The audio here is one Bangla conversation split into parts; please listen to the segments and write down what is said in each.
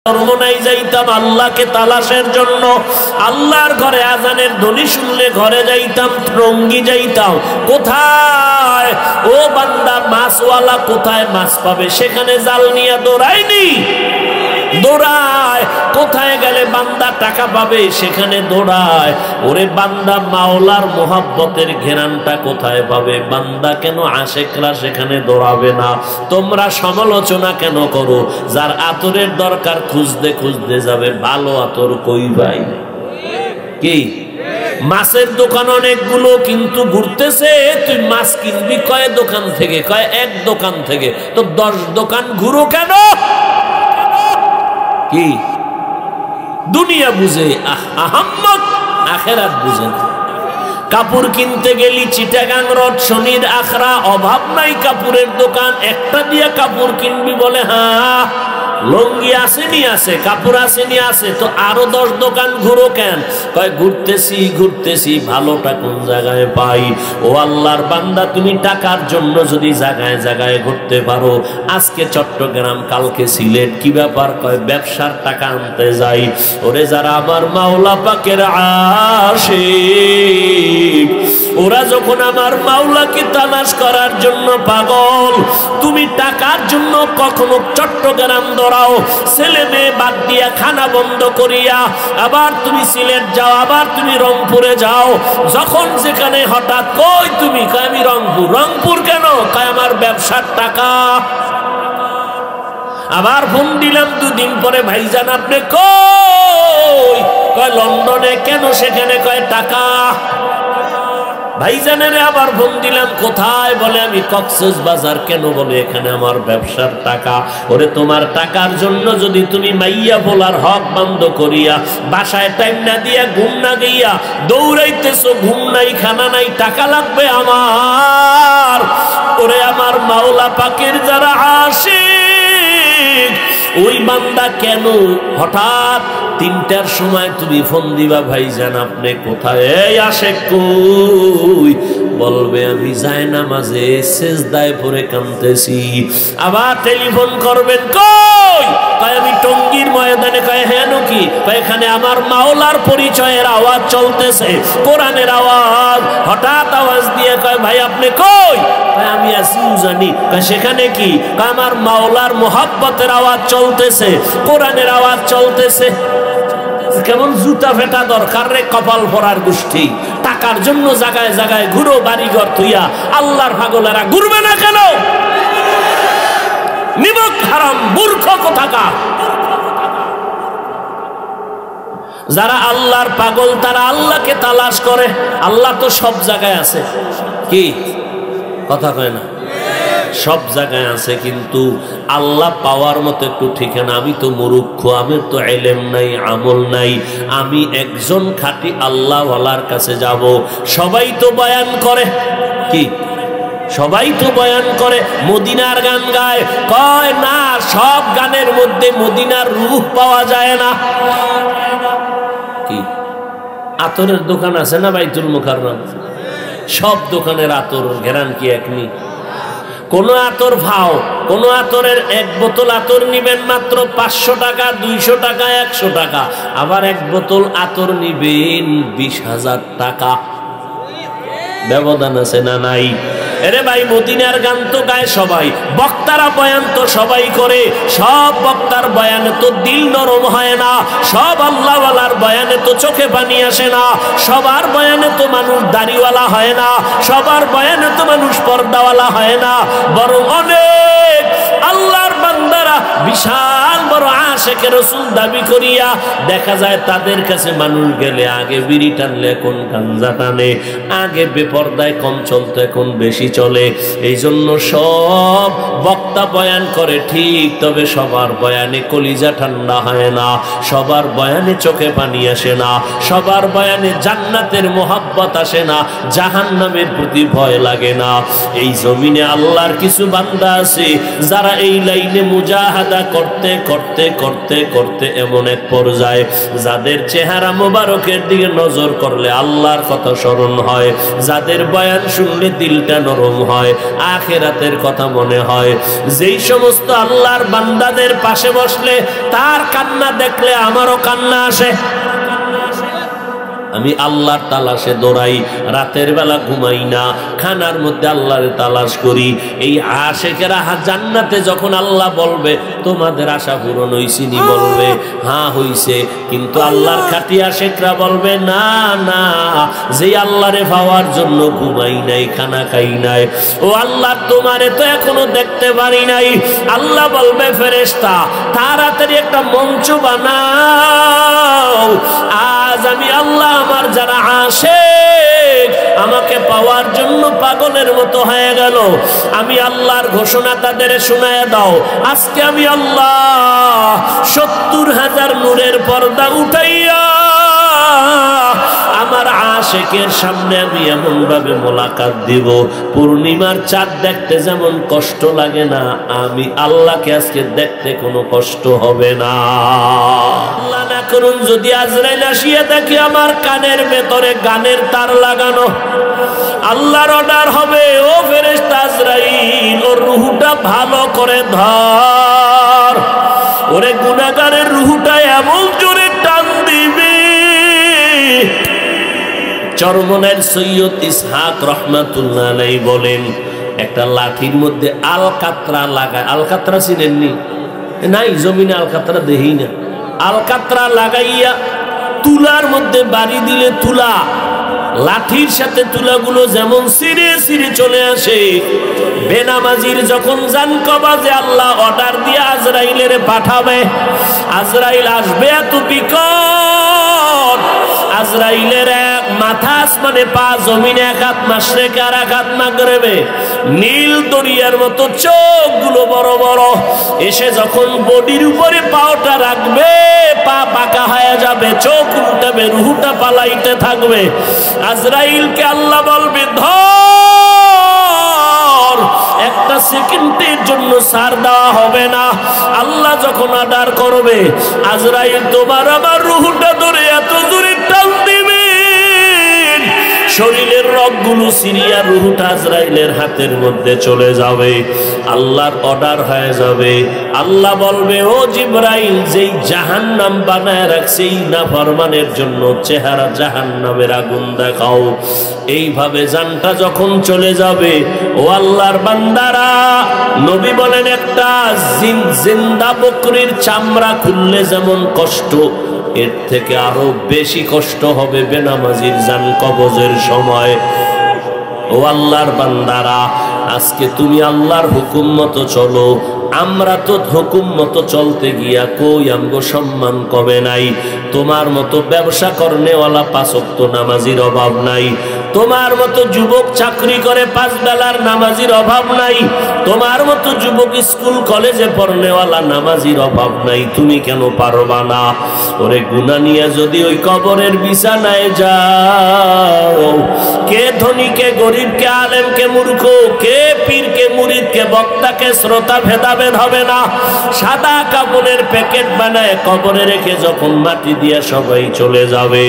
চরমনাই যাইতাম আল্লাহকে তালাশের জন্য, আল্লাহর ঘরে আজানের ধ্বনি শুনলে ঘরে যাইতাম, টঙ্গী যাইতাম। কোথায় ও বান্দা মাছওয়ালা কোথায় মাছ পাবে সেখানে জাল নিয়ে দৌড়ায়নি, দৌড়ায়। কোথায় গেলে বান্দা টাকা পাবে সেখানে দৌড়ায়। ওরে বান্দা মাওলার মোহাব্বতের ঘেরানটা কোথায় পাবে? বান্দা কেন আশেকরা সেখানে দৌড়াবে না? তোমরা সমালোচনা কেন করো? যার আতরের দরকার খুঁজতে খুঁজতে যাবে, ভালো আতর কই ভাই? কি মাছের দোকান অনেকগুলো, কিন্তু ঘুরতেছে তুই মাছ কিনবি কয় দোকান থেকে? কয় এক দোকান থেকে। তো 10 দোকান ঘুরো কেন? কি দুনিয়া বুঝে আহাম্মক, আখেরাত বুঝে না। কাপড় কিনতে গেলি চিটাগাং রোড, শনির আখড়া, অভাব নাই কাপড়ের দোকান, একটা দিয়ে কাপড় কিনবি বলে হ্যাঁ লঙ্গি আসেনি আছে, কাপড় আসেনি আছে, তো আরো 10 দোকান ঘুরো কেন? কয় ঘুরতেছি ঘুরতেছি, ভালোটা কোন জায়গায় পাই? ও আল্লাহর বান্দা, তুমি টাকার জন্য যদি জায়গায় জায়গায় ঘুরতে পারো, আজকে চট্টগ্রাম কালকে সিলেট, কি ব্যাপার? কয় ব্যবসার টাকা আনতে যাই। ওরে যারা আমার মাওলা পাকের আশিক, ওরা যখন আমার মাওলাকে তালাশ করার জন্য পাগল, তুমি টাকার জন্য কখনো চট্টগ্রাম দৌড়াও, ছেলে মেয়ে বাদ দিয়া খানা বন্ধ করিয়া, আবার তুমি সিলেট যাও, আবার তুমি রংপুরে যাও, যখন যেখানে হঠাৎ কই তুমি, কয় আমি রংপুর। রংপুর কেন? কয় আমার ব্যবসার টাকা। আবার ফোন দিলাম 2 দিন পরে, ভাইজান আপনি কই? কয় লন্ডনে। কেন সেখানে? কয় টাকা। ভাইজানের আবার ফোন দিলাম, কোথায়? বলে আমি কক্সবাজার। কেন? বলে এখানে আমার ব্যবসার টাকা। ওরে তোমার টাকার জন্য যদি তুমি মাইয়া বলার হক বন্ধ করিয়া, বাসায় টাইম না দিয়া, ঘুম না দিয়া দৌড়াইতেছো, ঘুম নাই খানা নাই, টাকা লাগবে আমার। ওরে আমার মাওলা পাকের যারা আশিক, ওই বান্দা কেন হঠাৎ 3টার সময় তুমি ফোন দিবা, ভাইজান আপনি কোথায়? এই আশেক কই? বলবে আমি জায়নামাজে সেজদায় পড়ে কাঁদতেছি। আবার টেলিফোন করবেন, কই? কয় আমি টঙ্গীর ময়দানে। কয় হ্যাঁ নাকি? কয় এখানে আমার মাওলার পরিচয়ের আওয়াজ চলতেছে, কোরআনের আওয়াজ। হঠাৎ আওয়াজ দিয়ে কয় ভাই আপনি কই? কয় আমি আছি জানি। কয় সেখানে কি? কয় আমার মাওলার মোহাব্বতের আওয়াজ চলতেছে, কোরআনের আওয়াজ চলতেছে। কেমন জুতা ফেটা দরকার রে কপাল ভরার গোষ্ঠী! টাকার জন্য জায়গায় জায়গায় ঘুরো, বাড়িঘর থুইয়া। আল্লাহর পাগলেরা ঘুরবে না কেন? নিমক হারাম মূর্খ কোথাকার! যারা আল্লাহর পাগল তারা আল্লাহকে তালাশ করে। আল্লাহ তো সব জায়গায় আছে। কি কথা কয় না? সব জায়গায় আছে, কিন্তু আল্লাহ পাওয়ার মতো একটু ঠিকানা। আমি তো মূর্খ, আমার তো ইলম নাই, আমল নাই, আমি একজন খাঁটি আল্লাহওয়ালার কাছে যাব। সবাই তো বয়ান করে, কি সবাই তো বয়ান করে, মদিনার গান গায়। কয় না, সব গানের মধ্যে মদিনার রূহ পাওয়া যায় না। কি আতরের দোকান আছে না বাইতুল মুকাররম? সব দোকানের আতর ঘেরান কি একনি? কোন আতর ভাও, কোন আতরের 1 বোতল আতর নিবেন মাত্র 500 টাকা, 200 টাকা, 100 টাকা। আবার 1 বোতল আতর নিবেন 20,000 টাকা। ব্যবধান আছে না নাই? এরে ভাই, মদিনার গান তো গায় সবাই, বক্তারা বয়ান তো সবাই করে। সব বক্তার বয়ানে তো দিল নরম হয় না, সব আল্লাহওয়ালার বয়ানে তো চোখে পানি আসে না, সবার বয়ানে তো মানুষ দাড়িওয়ালা হয় না, সবার বয়ানে তো মানুষ পর্দাওয়ালা হয় না। বরং অনেক আল্লাহর বান্দারা বিশাল বড় আশিকে রাসূল দাবি করিয়া দেখা যায় তাদের কাছে মানুষ গেলে আগে বিড়ি টানলে এখন গাঞ্জা টানে, আগে বেপরদায় কম চলতো এখন বেশি চলে। এই জন্য সব বক্তা বয়ান করে ঠিক, তবে সবার বয়ানে কলিজা ঠান্ডা হয় না, সবার বয়ানে চোখে পানি আসে না, সবার বয়ানে জান্নাতের মোহাব্বত আসে না, জাহান্নামের প্রতি ভয় লাগে না। এই জমিনে আল্লাহর কিছু বান্দা আছে যারা এই লাইনে মুজাহাদা করতে করতে করতে করতে করতে এমন এক পর্যায়ে যাদের চেহারা মোবারকের দিকে নজর করলে আল্লাহর কথা স্মরণ হয়, যাদের বয়ান শুনলে দিলটা নরম হয়, আখিরাতের কথা মনে হয়, যেই সমস্ত আল্লাহর বান্দাদের পাশে বসলে তার কান্না দেখলে আমারও কান্না আসে। আমি আল্লাহর তালাশে দৌড়াই, রাতের বেলা ঘুমাই না, খানার মধ্যে আল্লাহর তালাশ করি। এই আশেকেরা জান্নাতে যখন আল্লাহ বলবে তোমাদের আশা পূরণ হইছিনি, বলবে হ্যাঁ হইছে, কিন্তু আল্লাহর খাঁটি আশেকরা বলবে না না, যে আল্লাহরে পাওয়ার জন্য ঘুমাই নাই, খানা খাই নাই, ও আল্লাহ তোমারে তো এখনো দেখতে পারি নাই। আল্লাহ বলবে ফেরেশতা তাড়াতাড়ি একটা মঞ্চ বানাও, আজ আমি আল্লাহ আমার যারা আশিক আমাকে পাওয়ার জন্য পাগলের মতো হয়ে গেল, আমি আল্লাহর ঘোষণা তাদের শোনায় দাও। আজকে আমি আল্লাহ 70,000 নূরের পর্দা উঠাইয়া আমার আশিকের সামনে আমি এমন ভাবে মোলাকাত দিব, পূর্ণিমার চাঁদ দেখতে যেমন কষ্ট লাগে না, আমি আল্লাহকে আজকে দেখতে কোনো কষ্ট হবে না। আল্লাহ না করুন যদি আজরাইল আসিয়া দেখে আমার কানের ভেতরে গানের তার লাগানো, আল্লাহর অর্ডার হবে, ও ফেরেশতা আজরাইল ওর রুহটা ভালো করে ধর, ওরে গুনাহগারের রুহটা এমন জোরে টান দিবে। চরমনের সৈয়দ ইসহাক রহমাতুল্লাহ আলাইহি বলেন, একটা লাঠির মধ্যে আলকাতরা লাগায়, আলকাতরা চিনেননি? নাই, জমিনে আলকাতরা দেই না। আলকাতরা লাগাইয়া তুলার মধ্যে বাড়ি দিলে তুলা, লাঠির সাথে তুলাগুলো যেমন ছিঁড়ে ছিঁড়ে চলে আসে, বেনামাজির যখন জান কবাজে আল্লাহ অর্ডার দিয়ে আজরাইলের পাঠাবে, আজরাইল আসবে এত বিকট, আজরাইলের এক মাথা আসমানে, পা জমিনে, এক হাত মাশরিকে আর এক হাত মাগরিবে, নীল দরিয়ার মতো চোখগুলো বড় বড়, এসে যখন বডির উপরে পাওটা রাখবে পা বাঁকা হয়ে যাবে, চোখ উল্টাবে, রুহটা পালাইতে থাকবে। আজরাইলকে আল্লাহ বলবে ধর, একটা সেকেন্ডের জন্য ছাড় দেওয়া হবে না। আল্লাহ যখন অর্ডার করবে, আজরাইল তোমার আমার রুহটা ধরে এত জোরে টান দিবে, শরীরের রগগুলো সিরিয়া রুহটা আজরাইলের হাতের মধ্যে চলে যাবে, আল্লাহর অর্ডার হয়ে যাবে। আল্লাহ বলবে ও জিবরাইল, যেই জাহান্নাম বানায় রাখছে এই নাফরমানের জন্য চেহারা জাহান্নামের আগুন দেখাও। এইভাবে জানটা যখন চলে যাবে, ও আল্লাহর বান্দারা, নবী বলেন একটা জিন্দা বকরির চামড়া খুললে যেমন কষ্ট, এর থেকে আরো বেশি কষ্ট হবে বেনামাজির জান কবজের সময়। ও আল্লাহর বান্দারা, আজকে তুমি আল্লাহর হুকুম মতো চলো, আমরা তো হুকুম মতো চলতে গিয়া কই আমগো সম্মান কবে নাই। তোমার মতো ব্যবসা করনেওয়ালা 5 ওয়াক্ত নামাজির অভাব নাই, তোমার মতো যুবক চাকরি করে 5 বেলার নামাজির অভাব নাই, তোমার মতো যুবক স্কুল কলেজে পড়নেওয়ালা নামাজির অভাব নাই, তুমি কেন পারবা না? ওরে গুনাহ নিয়ে যদি ওই কবরের বিছানায় যাও, কে ধনী কে গরিব, কে আলেম কে মূর্খ, কে পীর কে মুরিদ, কে বক্তা কে শ্রোতা ভেদাভেদ হবে না। সাদা কাপড়ের প্যাকেট বানায় কবরে রেখে যখন মাটি দিয়ে সবাই চলে যাবে,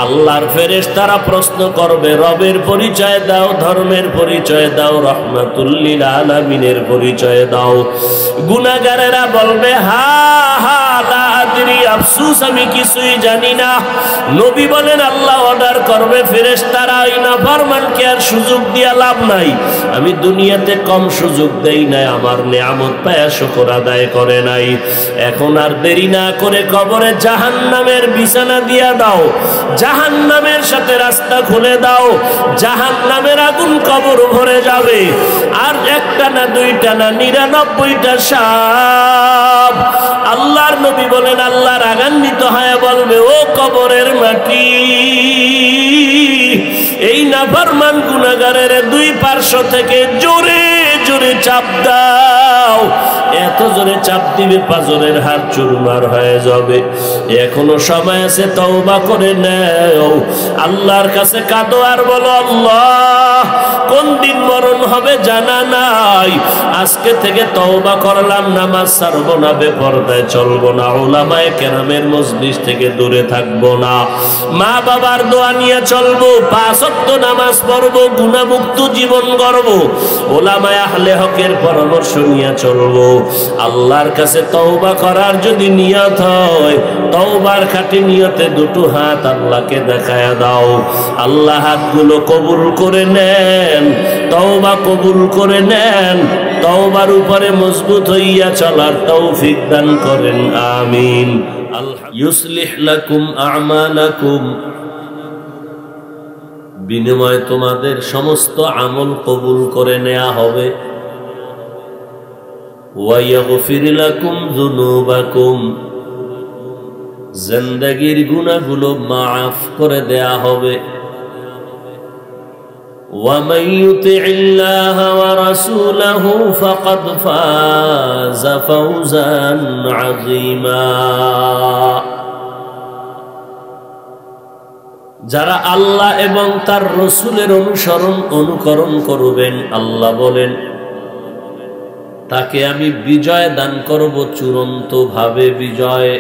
আল্লাহর ফেরেশতারা প্রশ্ন করবে, রবের পরিচয় দাও, ধর্মের পরিচয় দাও, রহমাতুল লিল আলামিনের পরিচয় দাও। গুনাহগারেরা বলবে হা হা লা আদরি, আফসোস আমি কিছুই জানি না। নবী বলেন আল্লাহ অর্ডার করবে, ফেরেশতারা ওই নাফরমানকে আর সুযোগ দিয়া লাভ নাই, আমি দুনিয়াতে কম সুযোগ দেই নাই, আমার নিয়ামত পায়া শুকর আদায় করে নাই, এখন আর দেরি না করে কবরে জাহান্নামের বিছানা দিয়া দাও, জাহান্নামের সাথে রাস্তা খুলে দাও, জাহান্নামের আগুন কবর ভরে যাবে। আর একটা না দুইটা না 99টা সাপ। আল্লাহর নবী বলেন আল্লাহ রাগান্বিত হয়ে বলবে, ও কবরের মাটি, এই নাফরমান গুনাহগারের 2 পার্শ্ব থেকে জোরে জোরে চাপ দাও, এত জোরে চাপ দিবে পাঁজরের হাড় চুরমার হয়ে যাবে। এখনো সময় আছে, তওবা করে নাও, আল্লাহর কাছে কাঁদো আর বলো, আল্লাহ কোন দিন মরণ হবে জানা নাই, আজকে থেকে তওবা করলাম, নামাজ ছাড়বো না, বেপরদায় চলবো না, উলামায়ে কেরামের মজলিস থেকে দূরে থাকবো না, মা বাবার দোয়া নিয়ে চলবো, 5 ওয়াক্ত নামাজ পড়বো, গুনাহমুক্ত জীবন গড়বো, উলামায়ে আহলে হকের পরামর্শ নিয়ে চলবো। আল্লাহর কাছে তওবা করার যদি নিয়ত হয়, তওবার খাঁটি নিয়তে দুটো হাত আল্লাহকে দেখায়া দাও। আল্লাহ হাতগুলো কবুল করে নেন, তওবা কবুল করে নেন, তওবার উপরে মজবুত হইয়া চলার তৌফিক দান করেন, আমিন। ইউসলিহ লাকুম আমালাকুম, বিনিময়ে তোমাদের সমস্ত আমল কবুল করে নেওয়া হবে। ওয়া ইয়াগফির লাকুম যুনুবাকুম, জিন্দেগীর গুনাহগুলো মাফ করে দেয়া হবে। ওয়া মান ইউতি'িল্লাহ ওয়া রাসূলাহু ফাকাদ ফাযা ফাওজান আযীমা, যারা আল্লাহ এবং তার রসুলের অনুকরণ করবেন, আল্লাহ বলেন তাকে আমি বিজয় দান করব, চূড়ান্ত ভাবে বিজয়।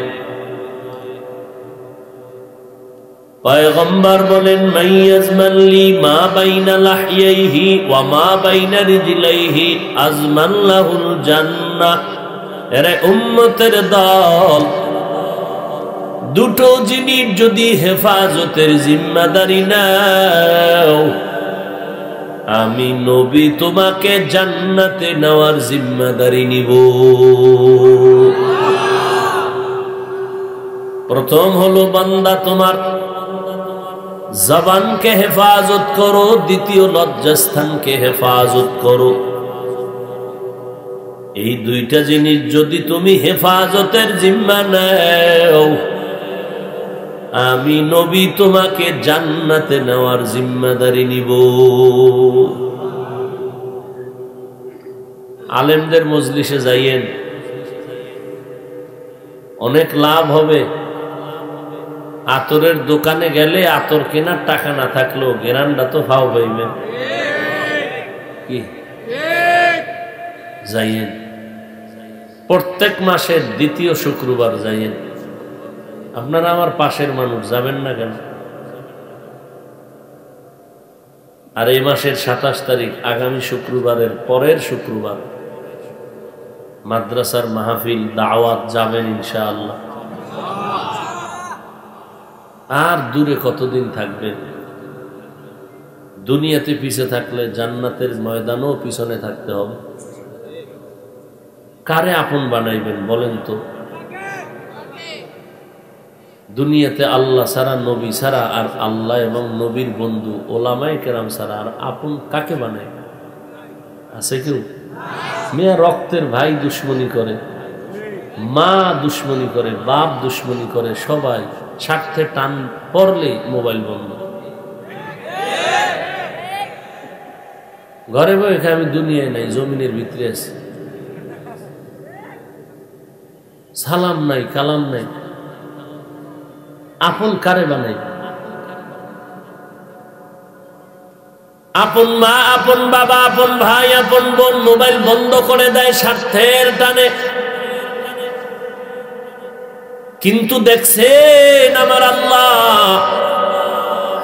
পয়গম্বর বলেন, মাইয়াজমাল্লি মা বাইনা লাহইহি ওয়া মা বাইনা রিজলাইহি আজমাল্লাহুল জান্নাহ। এরে উম্মতের দল, দুটো জিনিস যদি হেফাজতের জিম্মাদারি নাও, আমি নবী তোমাকে জান্নাতে নেওয়ার জিম্মাদারি নিব। প্রথম হলো বান্দা তোমার জবানকে হেফাজত করো, দ্বিতীয় লজ্জাস্থানকে হেফাজত করো। এই দুইটা জিনিস যদি তুমি হেফাজতের জিম্মা নাও, আমি নবী তোমাকে জান্নাতে নেওয়ার জিম্মাদারি নিব। আলেমদের মজলিসে যাইয়েন, অনেক লাভ হবে। আতরের দোকানে গেলে আতর কেনার টাকা না থাকলেও গেরানটা তো ফাও পাইবেন, কি যাইয়েন। প্রত্যেক মাসের দ্বিতীয় শুক্রবার যাইয়েন। আপনারা আমার পাশের মানুষ, যাবেন না কেন? আর এই মাসের 27 তারিখ আগামী শুক্রবারের পরের শুক্রবার মাদ্রাসার মাহফিল দাওয়াত, যাবেন ইনশাআল্লাহ। আর দূরে কতদিন থাকবেন? দুনিয়াতে পিছে থাকলে জান্নাতের ময়দানও পিছনে থাকতে হবে। কারে আপন বানাইবেন বলেন তো? দুনিয়াতে আল্লাহ ছাড়া, নবী ছাড়া, আর আল্লাহ এবং নবীর বন্ধু ওলামায়ে কেরাম ছাড়া আর আপন কাকে বানায়? আছে কেউ? মেয়ে রক্তের ভাই দুশ্মনী করে, মা দুশ্মনী করে, বাপ দুশ্মনী করে, সবাই স্বার্থে টান পড়লে মোবাইল বন্ধ। ঘরে বসে আমি দুনিয়ায় নাই, জমিনের ভিতরে আছি, সালাম নাই, কালাম নাই। আপন কারে বানাই? আপন মা, আপন বাবা, আপন ভাই, আপন বোন মোবাইল বন্ধ করে দেয় স্বার্থের টানে। কিন্তু দেখছেন আমার আল্লাহ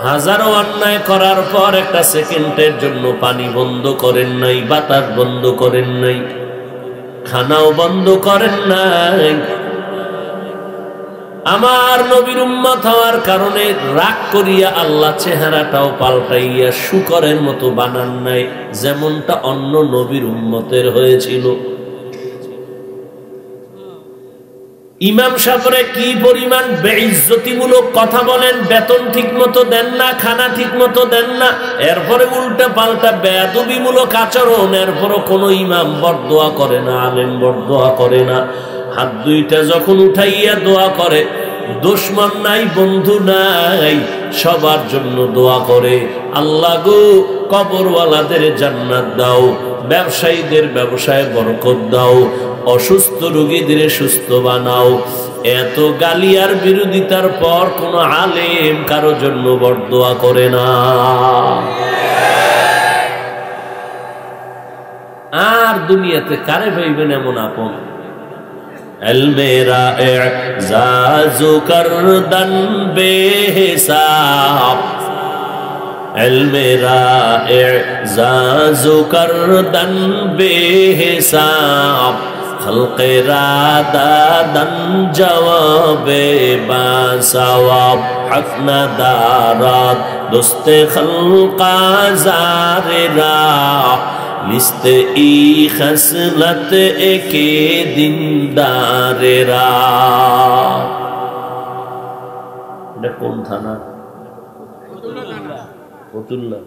হাজারো অন্যায় করার পর একটা সেকেন্ডের জন্য পানি বন্ধ করেন নাই, বাতাস বন্ধ করেন নাই, খানাও বন্ধ করেন নাই। আমার নবীর উম্মত হওয়ার কারণে রাগ করিয়া আল্লাহ চেহারাটাও পাল্টাইয়া শুকরের মতো বানান নাই, যেমনটা অন্য নবীর উম্মতের হয়েছিল। ইমাম সাহেবরা কি পরিমাণ বেইজ্জতিমূলক কথা বলেন, বেতন ঠিক মতো দেন না, খানা ঠিক মতো দেন না, এরপরে উল্টা পাল্টা বেয়াদবিমূলক আচরণ, এরপরও কোনো ইমাম বরদোয়া করে না, আলেম বরদোয়া করে না। হাত দুইটা যখন উঠাইয়া দোয়া করে, দুশমন নাই, বন্ধু নাই, সবার জন্য দোয়া করে, আল্লাহ গো কবরওয়ালাদের জান্নাত দাও, ব্যবসায়ীদের ব্যবসায় বরকত দাও, অসুস্থ রোগীদের সুস্থ বানাও। এত গালি আর বিরোধিতার পর কোন আলেম কারো জন্য বরদোয়া করে না। আর দুনিয়াতে কারে ভাইবেন এমন আপন? মেরা এজাজু করদন বেহিসাব, মেরা এজাজু করদন বেহিসাব, খলকে রাদাদন জওয়াবে বাসওয়াব, হক নদারাত দুস্তে খলকা জারেরা, লিস্তে ই খসলত একে দিনদারেরা। এটা কোন থানা? ফতুল্লা।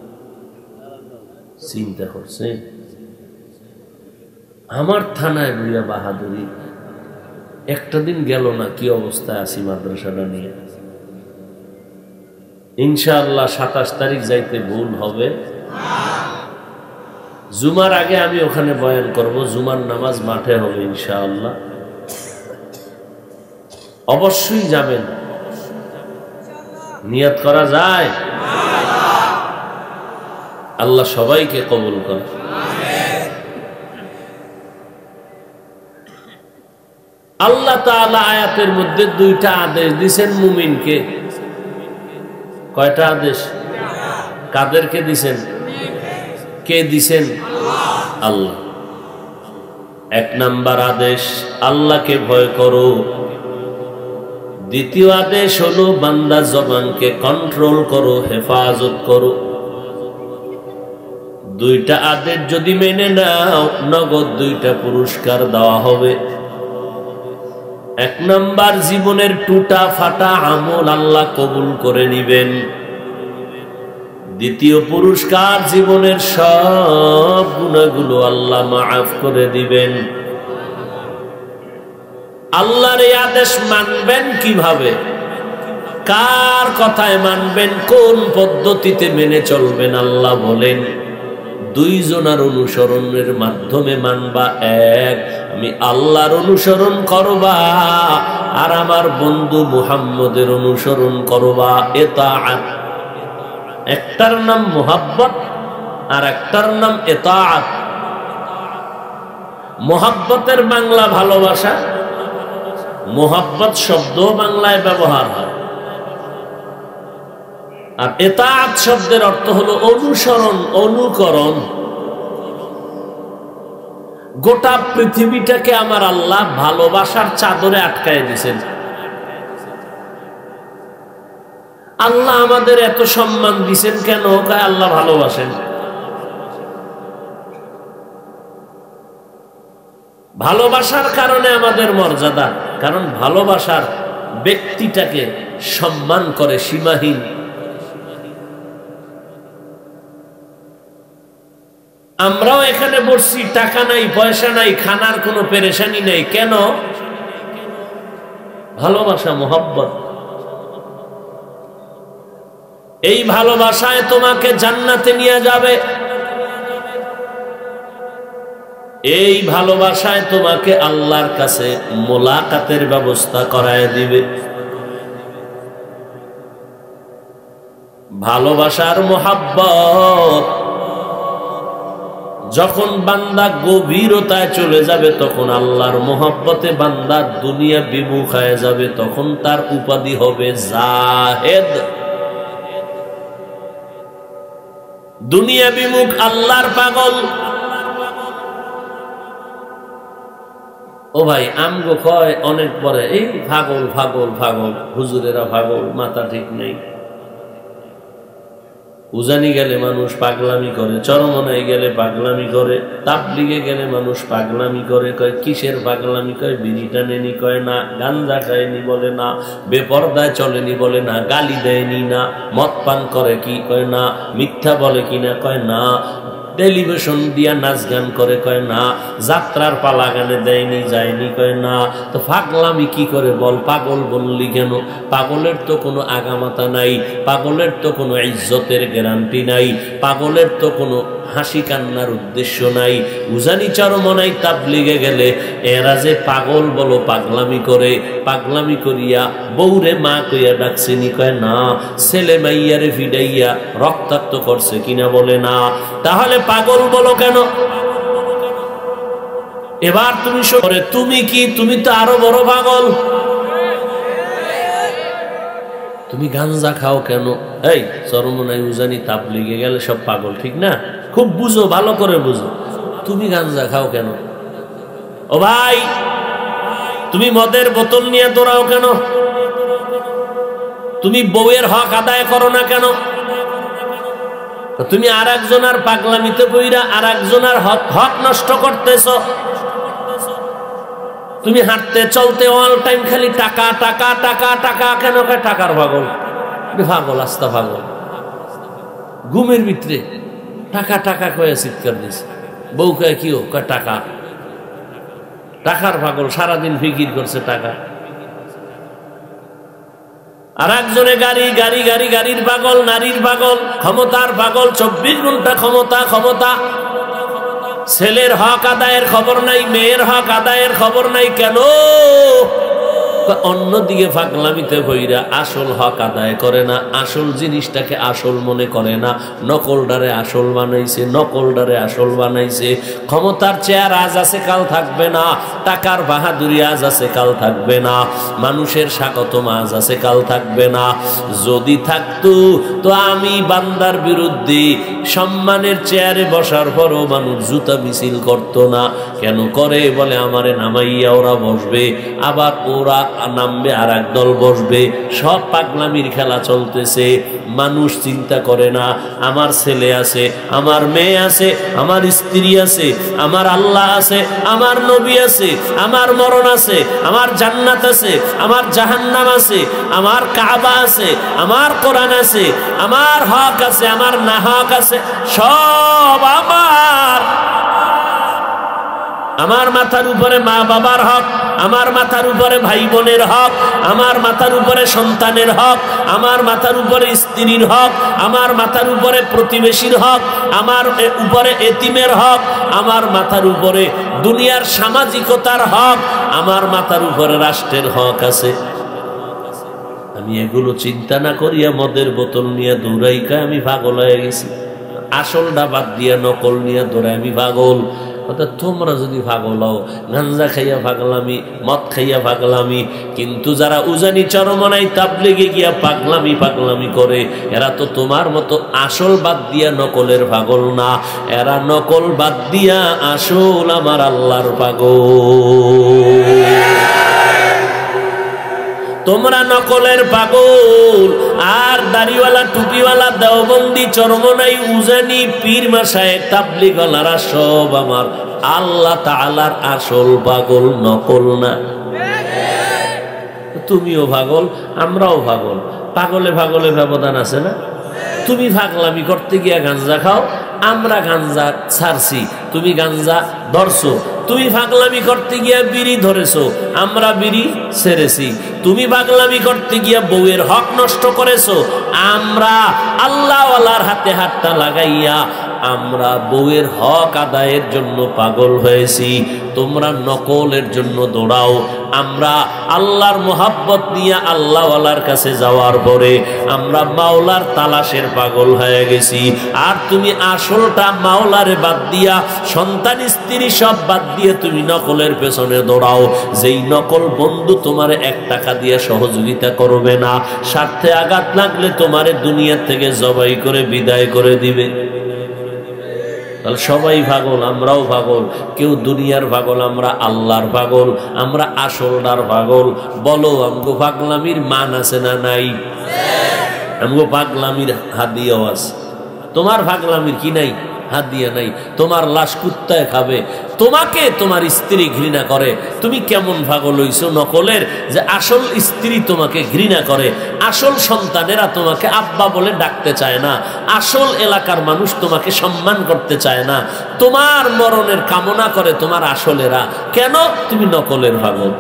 চিন্তা করছে আমার থানায় বুঝা বাহাদুরি একটা দিন গেল না, কি অবস্থায় আছি মাদ্রাসাটা নিয়ে। ইনশাআল্লাহ 27 তারিখ যাইতে ভুল হবে। জুমার আগে আমি ওখানে বয়ান করব, জুমার নামাজ মাঠে হবে ইনশাআল্লাহ। অবশ্যই যাবেন, নিয়ত করা যায়, আল্লাহ সবাইকে কবুল করে। আল্লাহ তাআলা আয়াতের মধ্যে 2টা আদেশ দিয়েছেন মুমিনকে। কয়টা আদেশ? কাদেরকে দিয়েছেন? কে দিছেন? আল্লাহ। 1 নাম্বার আদেশ আল্লাহকে ভয় করো। দ্বিতীয় আদেশ হলো বান্দা জবানকে কন্ট্রোল করো, হেফাজত করো। 2টা আদেশ যদি মেনে নাও, নগদ 2টা পুরস্কার দেওয়া হবে। 1 নাম্বার জীবনের টুটা ফাটা আমল আল্লাহ কবুল করে নিবেন। দ্বিতীয় পুরস্কার জীবনের সব গুনাহগুলো আল্লাহ মাফ করে দিবেন। আল্লাহর এই আদেশ মানবেন কিভাবে? কার কথায় মানবেন? কোন পদ্ধতিতে মেনে চলবেন? আল্লাহ বলেন 2 জনের অনুসরণের মাধ্যমে মানবা। 1, আমি আল্লাহর অনুসরণ করবা, আর আমার বন্ধু মুহাম্মদের অনুসরণ করবা। ইতাআত, একটার নাম মুহাব্বত আর একটার নাম ইতাআত। মুহাব্বতের বাংলা ভালোবাসা, মুহাব্বত শব্দ বাংলায় ব্যবহার হয়, আর ইতাআত শব্দের অর্থ হলো অনুসরণ, অনুকরণ। গোটা পৃথিবীটাকে আমার আল্লাহ ভালোবাসার চাদরে আটকায় দিয়েছেন। আল্লাহ আমাদের এত সম্মান দিয়েছেন কেন? আল্লাহ ভালোবাসেন। ভালোবাসার কারণে আমাদের মর্যাদা, কারণ ভালোবাসার ব্যক্তিটাকে সম্মান করে সীমাহীন। আমরাও এখানে বসছি, টাকা নাই, পয়সা নাই, খানার কোনো পেরেশানি নাই। কেন? ভালোবাসা, মোহাব্বত। এই ভালোবাসায় তোমাকে জান্নাতে নিয়ে যাবে। এই ভালোবাসায় তোমাকে আল্লাহর কাছে মোলাকাতের ব্যবস্থা করায় দিবে। ভালোবাসার মোহাব্বত যখন বান্দা গভীরতায় চলে যাবে, তখন আল্লাহর মোহাব্বতে বান্দা দুনিয়া বিমুখ হয়ে যাবে। তখন তার উপাধি হবে জাহেদ। দুনিয়া বিমুখ, আল্লাহর পাগল। ও ভাই, আমগো কয় অনেক পরে, এই পাগল পাগল পাগল, হুজুরেরা পাগল, মাথা ঠিক নেই। উজানি গেলে মানুষ পাগলামি করে, চরমনায় গেলে পাগলামি করে, তাবলিগে গেলে মানুষ পাগলামি করে। কয় কিসের পাগলামি? কয় বিড়ি টানেনি, কয় না, গাঞ্জা খায়নি বলে না, বেপরদায় চলেনি বলে না, গালি দেয়নি না, মদ পান করে কি, কয় না, মিথ্যা বলে কিনা, কয় না, টেলিভিশন দিয়া নাচ গান করে, কয় না। যাত্রার পালা গানে দেয়নি, যায়নি, কয় না। তো পাগলামি কি করে বল? পাগল বললি কেন? পাগলের তো কোনো আগামাতা নাই, পাগলের তো কোনো ইজ্জতের গ্যারান্টি নাই, পাগলের তো কোনো হাসি কান্নার উদ্দেশ্য নাই। উজানি চরমনাই তাবলিগে গেলে এরা যে পাগল বলো পাগলামি করে, পাগলামি করিয়া বউরে মা কইয়া ডাকছেনি, কয় না। ছেলে মাইয়ারে ফিডাইয়া রক্তাক্ত করছে কিনা, বলে না। তাহলে পাগল বলো কেন? এবার তুমি তুমি কি? তুমি তো আরো বড় পাগল। তুমি গাঞ্জা খাও কেন? এই চরমনাই উজানি তাবলিগে গেলে সব পাগল, ঠিক না? খুব বুঝো, ভালো করে বুঝো। তুমি গাঞ্জা খাও কেন? ও ভাই, তুমি মদের বোতল নিয়ে দৌড়াও কেন? তুমি বউয়ের হক আদায় করো না কেন? তুমি আর একজনের পাগলামিতে বইরা আর একজনের হক নষ্ট করতেছ। তুমি হাঁটতে চলতে অল টাইম খালি টাকা টাকা টাকা টাকা কেন? টাকার পাগল, পাগল, আস্তা পাগল। ঘুমের ভিতরে টাকা টাকা কয়ে চিৎকার দিছে, বউ কয়ে কি? কয় টাকা। টাকার পাগল, সারাদিন ফিকির করছে টাকা। আর একজনে গাড়ি গাড়ি গাড়ি, গাড়ির পাগল, নারীর পাগল, ক্ষমতার পাগল, 24 ঘন্টা ক্ষমতা ক্ষমতা। ছেলের হক আদায়ের খবর নাই, মেয়ের হক আদায়ের খবর নাই। কেন? অন্যদিকে পাগলামিতে ভইরা আসল হক আদায় করে না, আসল জিনিসটাকে আসল মনে করে না, নকলডারে আসল বানাইছে, নকলডারে আসল বানাইছে। ক্ষমতার চেয়ার আজ আছে কাল থাকবে না, টাকার বাহাদুরি আজ আছে কাল থাকবে না, মানুষের স্বাগতম আজ আছে কাল থাকবে না। যদি থাকতো তো আমি বান্দার বিরুদ্ধে সম্মানের চেয়ারে বসার পরও মানুষ জুতা মিছিল করতো না। কেন করে? বলে আমারে নামাইয়া ওরা বসবে, আবার ওরা নামবে, আর এক দল বসবে। সব পাগলামির খেলা চলতেছে। মানুষ চিন্তা করে না আমার ছেলে আছে, আমার মেয়ে আছে, আমার স্ত্রী আছে, আমার আল্লাহ আছে, আমার নবী আছে, আমার মরণ আছে, আমার জান্নাত আছে, আমার জাহান্নাম আছে, আমার কাবা আছে, আমার কোরআন আছে, আমার হক আছে, আমার না হক আছে, সব আমার। আমার মাথার উপরে মা বাবার হক, আমার মাথার উপরে ভাই বোনের হক, আমার মাথার উপরে সন্তানের হক, আমার মাথার উপরে স্ত্রীর হক, আমার মাথার উপরে প্রতিবেশীর হক, আমার উপরে এতিমের হক, আমার মাথার উপরে দুনিয়ার সামাজিকতার হক, আমার মাথার উপরে রাষ্ট্রের হক আছে। আমি এগুলো চিন্তা না করিয়া মদের বোতল নিয়ে দৌড়াইকা আমি পাগল হয়ে গেছি। আসলটা বাদ দিয়া নকল নিয়ে দৌড়াই আমি পাগল। অর্থাৎ তোমরা যদি পাগল হও, গাঞ্জা খাইয়া পাগলামি, মদ খাইয়া পাগলামি, কিন্তু যারা উজানি চরমনাই তাবলিগে গিয়া পাগলামি পাগলামি করে, এরা তো তোমার মতো আসল বাদ দিয়া নকলের পাগল না, এরা নকল বাদ দিয়া আসল আমার আল্লাহর পাগল। তোমরা নকলের পাগল। আর দাড়িওয়ালা টুপিওয়ালা দেওবন্দি চরমনাই উজানি পীর মাশায়েখ তাবলিগওয়ালারা সব আমার আল্লাহ তাআলার আসল পাগল, নকল না। তুমিও পাগল, আমরাও পাগল। পাগলে পাগলে ব্যবধান আছে না? তুমি পাগলামি করতে গিয়া গাঞ্জা খাও, আমরা গাঞ্জা ছাড়ছি, তুমি গাঞ্জা ধরছো। তুমি পাগলামি করতে গিয়া বিড়ি ধরেছো, আমরা বিড়ি ছেড়েছি। তুমি পাগলামি করতে গিয়া বউয়ের হক নষ্ট করেছো, আমরা আল্লাহওয়ালার হাতে হাতটা লাগাইয়া আমরা বউয়ের হক আদায়ের জন্য পাগল হয়েছি। তোমরা নকলের জন্য দৌড়াও, আমরা আল্লাহর মোহাব্বত নিয়ে আল্লাহওয়ালার কাছে যাওয়ার পরে আমরা মাওলার তালাশের পাগল হয়ে গেছি। আর তুমি আসলটা মাওলারে বাদ দিয়া, সন্তান স্ত্রী সব বাদ দিয়ে তুমি নকলের পেছনে দৌড়াও। যেই নকল বন্ধু তোমার 1 টাকা দিয়ে সহযোগিতা করবে না, স্বার্থে আঘাত লাগলে তোমারে দুনিয়া থেকে জবাই করে বিদায় করে দিবে। তাহলে সবাই পাগল, আমরাও পাগল। কেউ দুনিয়ার পাগল, আমরা আল্লাহর পাগল, আমরা আসলদার পাগল। বলো আমগো পাগলামির মান আছে না নাই? আমগো পাগলামির হাদিয়াও আছে। তোমার পাগলামির কি নাই? হাদিয়া নাই। তোমার লাশ কুত্তায় খাবে, তোমাকে তোমার স্ত্রী ঘৃণা করে। তুমি কেমন পাগল হইছো নকলের, যে আসল স্ত্রী তোমাকে ঘৃণা করে, আসল সন্তানেরা তোমাকে আব্বা বলে ডাকতে চায় না, আসল এলাকার মানুষ তোমাকে সম্মান করতে চায় না, তোমার মরণের কামনা করে তোমার আসলেরা। কেন? তুমি নকলের পাগল।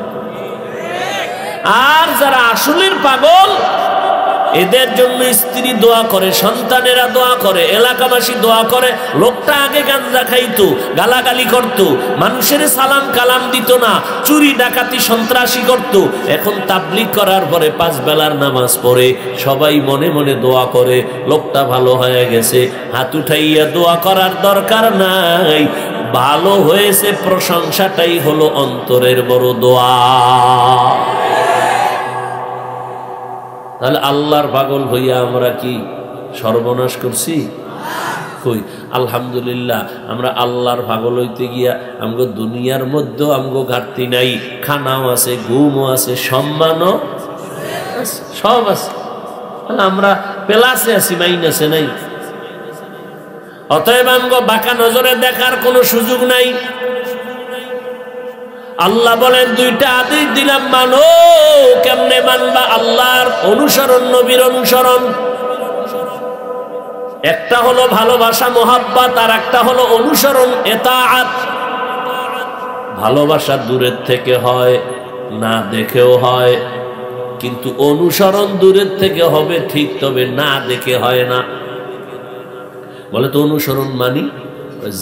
আর যারা আসলের পাগল, এদের জন্য স্ত্রী দোয়া করে, সন্তানেরা দোয়া করে, এলাকাবাসী দোয়া করে। লোকটা আগে গাঁজা খাইতো, গালাগালি করত, মানুষের সালাম কালাম দিত না, চুরি ডাকাতি সন্ত্রাসী করত, এখন তাবলীগ করার পরে 5 বেলার নামাজ পড়ে, সবাই মনে মনে দোয়া করে লোকটা ভালো হয়ে গেছে। হাত উঠাইয়া দোয়া করার দরকার নাই, ভালো হয়েছে প্রশংসাটাই হলো অন্তরের বড় দোয়া। তাহলে আল্লাহর পাগল হইয়া আমরা কি সর্বনাশ করছি? কই আলহামদুলিল্লাহ, আমরা আল্লাহর পাগল হইতে গিয়া আমগো দুনিয়ার মধ্যেও আমগো ঘাটতি নাই, খানাও আছে, ঘুমও আছে, সম্মানও সব আছে। আমরা প্লাসে আছি, মাইনাসে নাই। অতএব আমগো বাঁকা নজরে দেখার কোনো সুযোগ নাই। আল্লাহ বলেন 2টা আদেশ দিলাম, মানো। কেমনে মানবা? আল্লাহর অনুসরণ, নবীর অনুসরণ। একটা হলো ভালোবাসা মোহাব্বত, আর একটা হলো অনুসরণ এতাআত। ভালোবাসা দূরের থেকে হয়, না দেখেও হয়, কিন্তু অনুসরণ দূরের থেকে হবে ঠিক, তবে না দেখে হয় না। বলে তো অনুসরণ মানি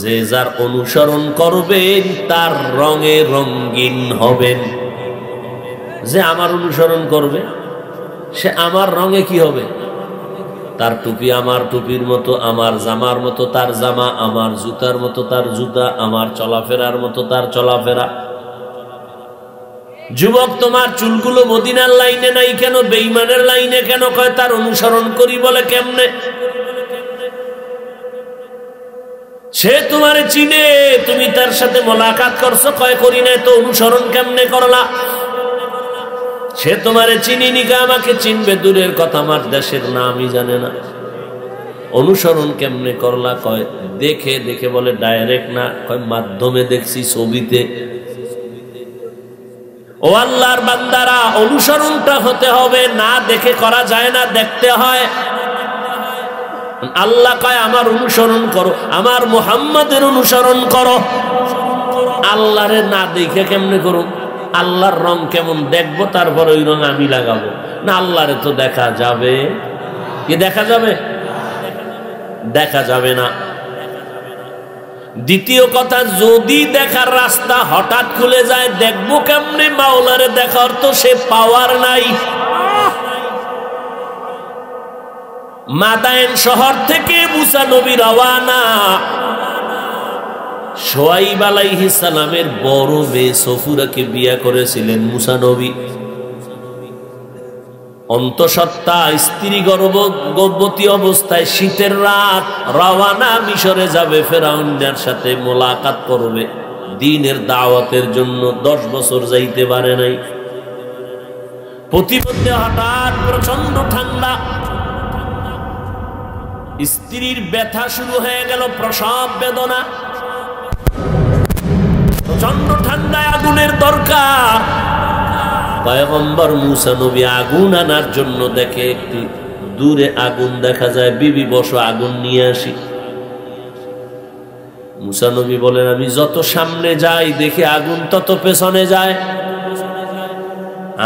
যে যার অনুসরণ করবেন তার রঙে রঙিন হবেন। যে আমার অনুসরণ করবে সে আমার রঙে কি হবে? তার টুপি আমার টুপির মতো, আমার জামার মতো তার জামা, আমার জুতার মতো তার জুতা, আমার চলাফেরার মতো তার চলাফেরা। যুবক, তোমার চুলগুলো মদিনার লাইনে নাই কেন, বেঈমানের লাইনে কেন? কয় তার অনুসরণ করি। বলে কেমনে? সে তোমারে চিনে, তুমি তার সাথে মোলাকাত করছো, কয় করি না, তো অনুসরণ কেমনে করলা? সে তোমারে চিনিনি, আমাকে চিনবে দূরের কথা, আমার দেশের নামই জানে না। অনুসরণ কেমনে করলা? কয় দেখে দেখে। বলে ডাইরেক্ট না, কয় মাধ্যমে দেখছি, ছবিতে। ও আল্লাহর বান্দারা, অনুসরণটা হতে হবে, না দেখে করা যায় না, দেখতে হয়। আল্লাহ কয় আমার অনুসরণ করো, আমার মুহাম্মাদের অনুসরণ করো। আল্লাহরে না দেখে কেমনে করো? আল্লাহর রং কেমন দেখবো, তারপর ওই রং আমি লাগাবো না? আল্লাহরে তো দেখা যাবে কি? দেখা যাবে? দেখা যাবে না। দ্বিতীয় কথা, যদি দেখার রাস্তা হঠাৎ খুলে যায়, দেখবো কেমনে? মাওলারে দেখার তো সে পাওয়ার নাই। মাদায়েন শহর থেকে মুসা নবী রওয়ানা। শুআইব আলাইহিস সালামের বড় মেয়ে সফুরাকে বিয়ে করেছিলেন মুসা নবী। অন্তঃসত্ত্বা স্ত্রী গর্ভবতী অবস্থায় শীতের রাত রওয়ানা, মিশরে যাবে, ফেরাউনের সাথে মোলাকাত করবে, দ্বীনের দাওয়াতের জন্য। 10 বছর যাইতে পারে নাই। প্রতিমধ্যে হঠাৎ প্রচন্ড ঠান্ডা, স্ত্রীর ব্যথা শুরু হয়ে গেল, প্রসব বেদনা। প্রচন্ড ঠান্ডায় আগুনের দরকার। পয়গম্বর মুসা নবী আগুন আনার জন্য দেখে একটু দূরে আগুন দেখা যায়, বিবি বসো, আগুন নিয়ে আসি। মুসা নবী বলেন, আমি যত সামনে যাই দেখি আগুন তত পেছনে যায়,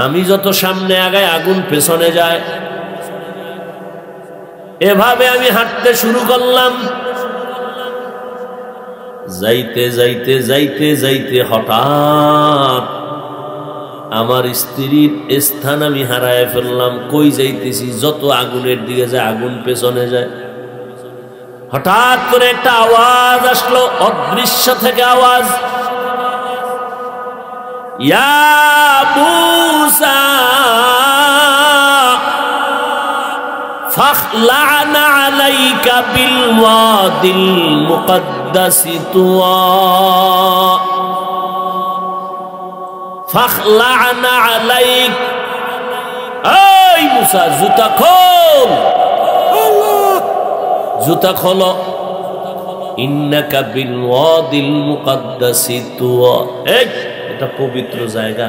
আমি যত সামনে আগাই আগুন পেছনে যায়। এভাবে আমি হাঁটতে শুরু করলাম। যাইতে যাইতে যাইতে যাইতে হঠাৎ আমার স্ত্রীর স্থান আমি হারায় ফেললাম। কই যাইতেছি, যত আগুনের দিকে যায় আগুন পেছনে যায়। হঠাৎ করে একটা আওয়াজ আসলো, অদৃশ্য থেকে আওয়াজ, ইয়া মূসা ফাখলা'না আলাইকা বিল ওয়াদিল মুকদ্দাসি তুওয়া, ফাখলা'না আলাইক। এই মূসা, জুতা খোল, জুতা খোলো। ইন্নাকা বিল ওয়াদিল মুকাদ্দাসি তুয়া। এই এটা পবিত্র জায়গা,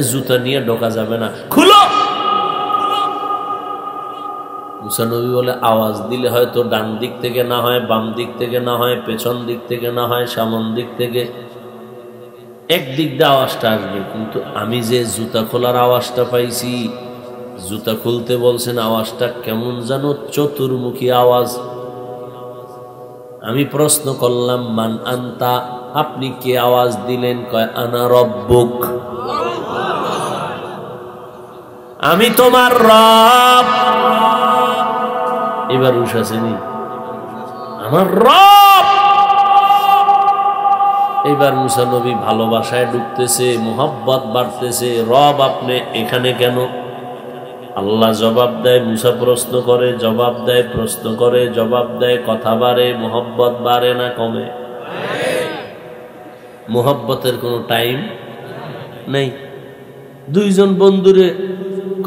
জুতা নিয়ে ঢোকা যাবে না, খুলো। মুসা নবী বলে আওয়াজ দিলে হয়তো ডান দিক থেকে না হয়, বাম দিক থেকে না হয়, পেছন দিক থেকে না হয়, সামন দিক থেকে, একদিক দিয়ে আওয়াজটা আসবে, কিন্তু আমি যে জুতা খোলার আওয়াজটা পাইছি, জুতা খুলতে বলছেন, আওয়াজটা কেমন যেন চতুর্মুখী আওয়াজ। আমি প্রশ্ন করলাম মান আনতা, আপনি কে আওয়াজ দিলেন? কয় আনা রব্বুক, আমি তোমার রব। এবার উঠাছেনি আমার রব। এবার মুসা নবী ভালোবাসায় ঢুকতেছে, মুহাব্বত বাড়তেছে। রব আপনি এখানে কেন? আল্লাহ জবাব দেয়, মুসা প্রশ্ন করে, জবাব দেয়, প্রশ্ন করে, জবাব দেয়, কথা বাড়ে, মুহাব্বত বাড়ে না কমে? মুহাব্বতের কোনো টাইম নেই। দুইজন বন্ধুরে,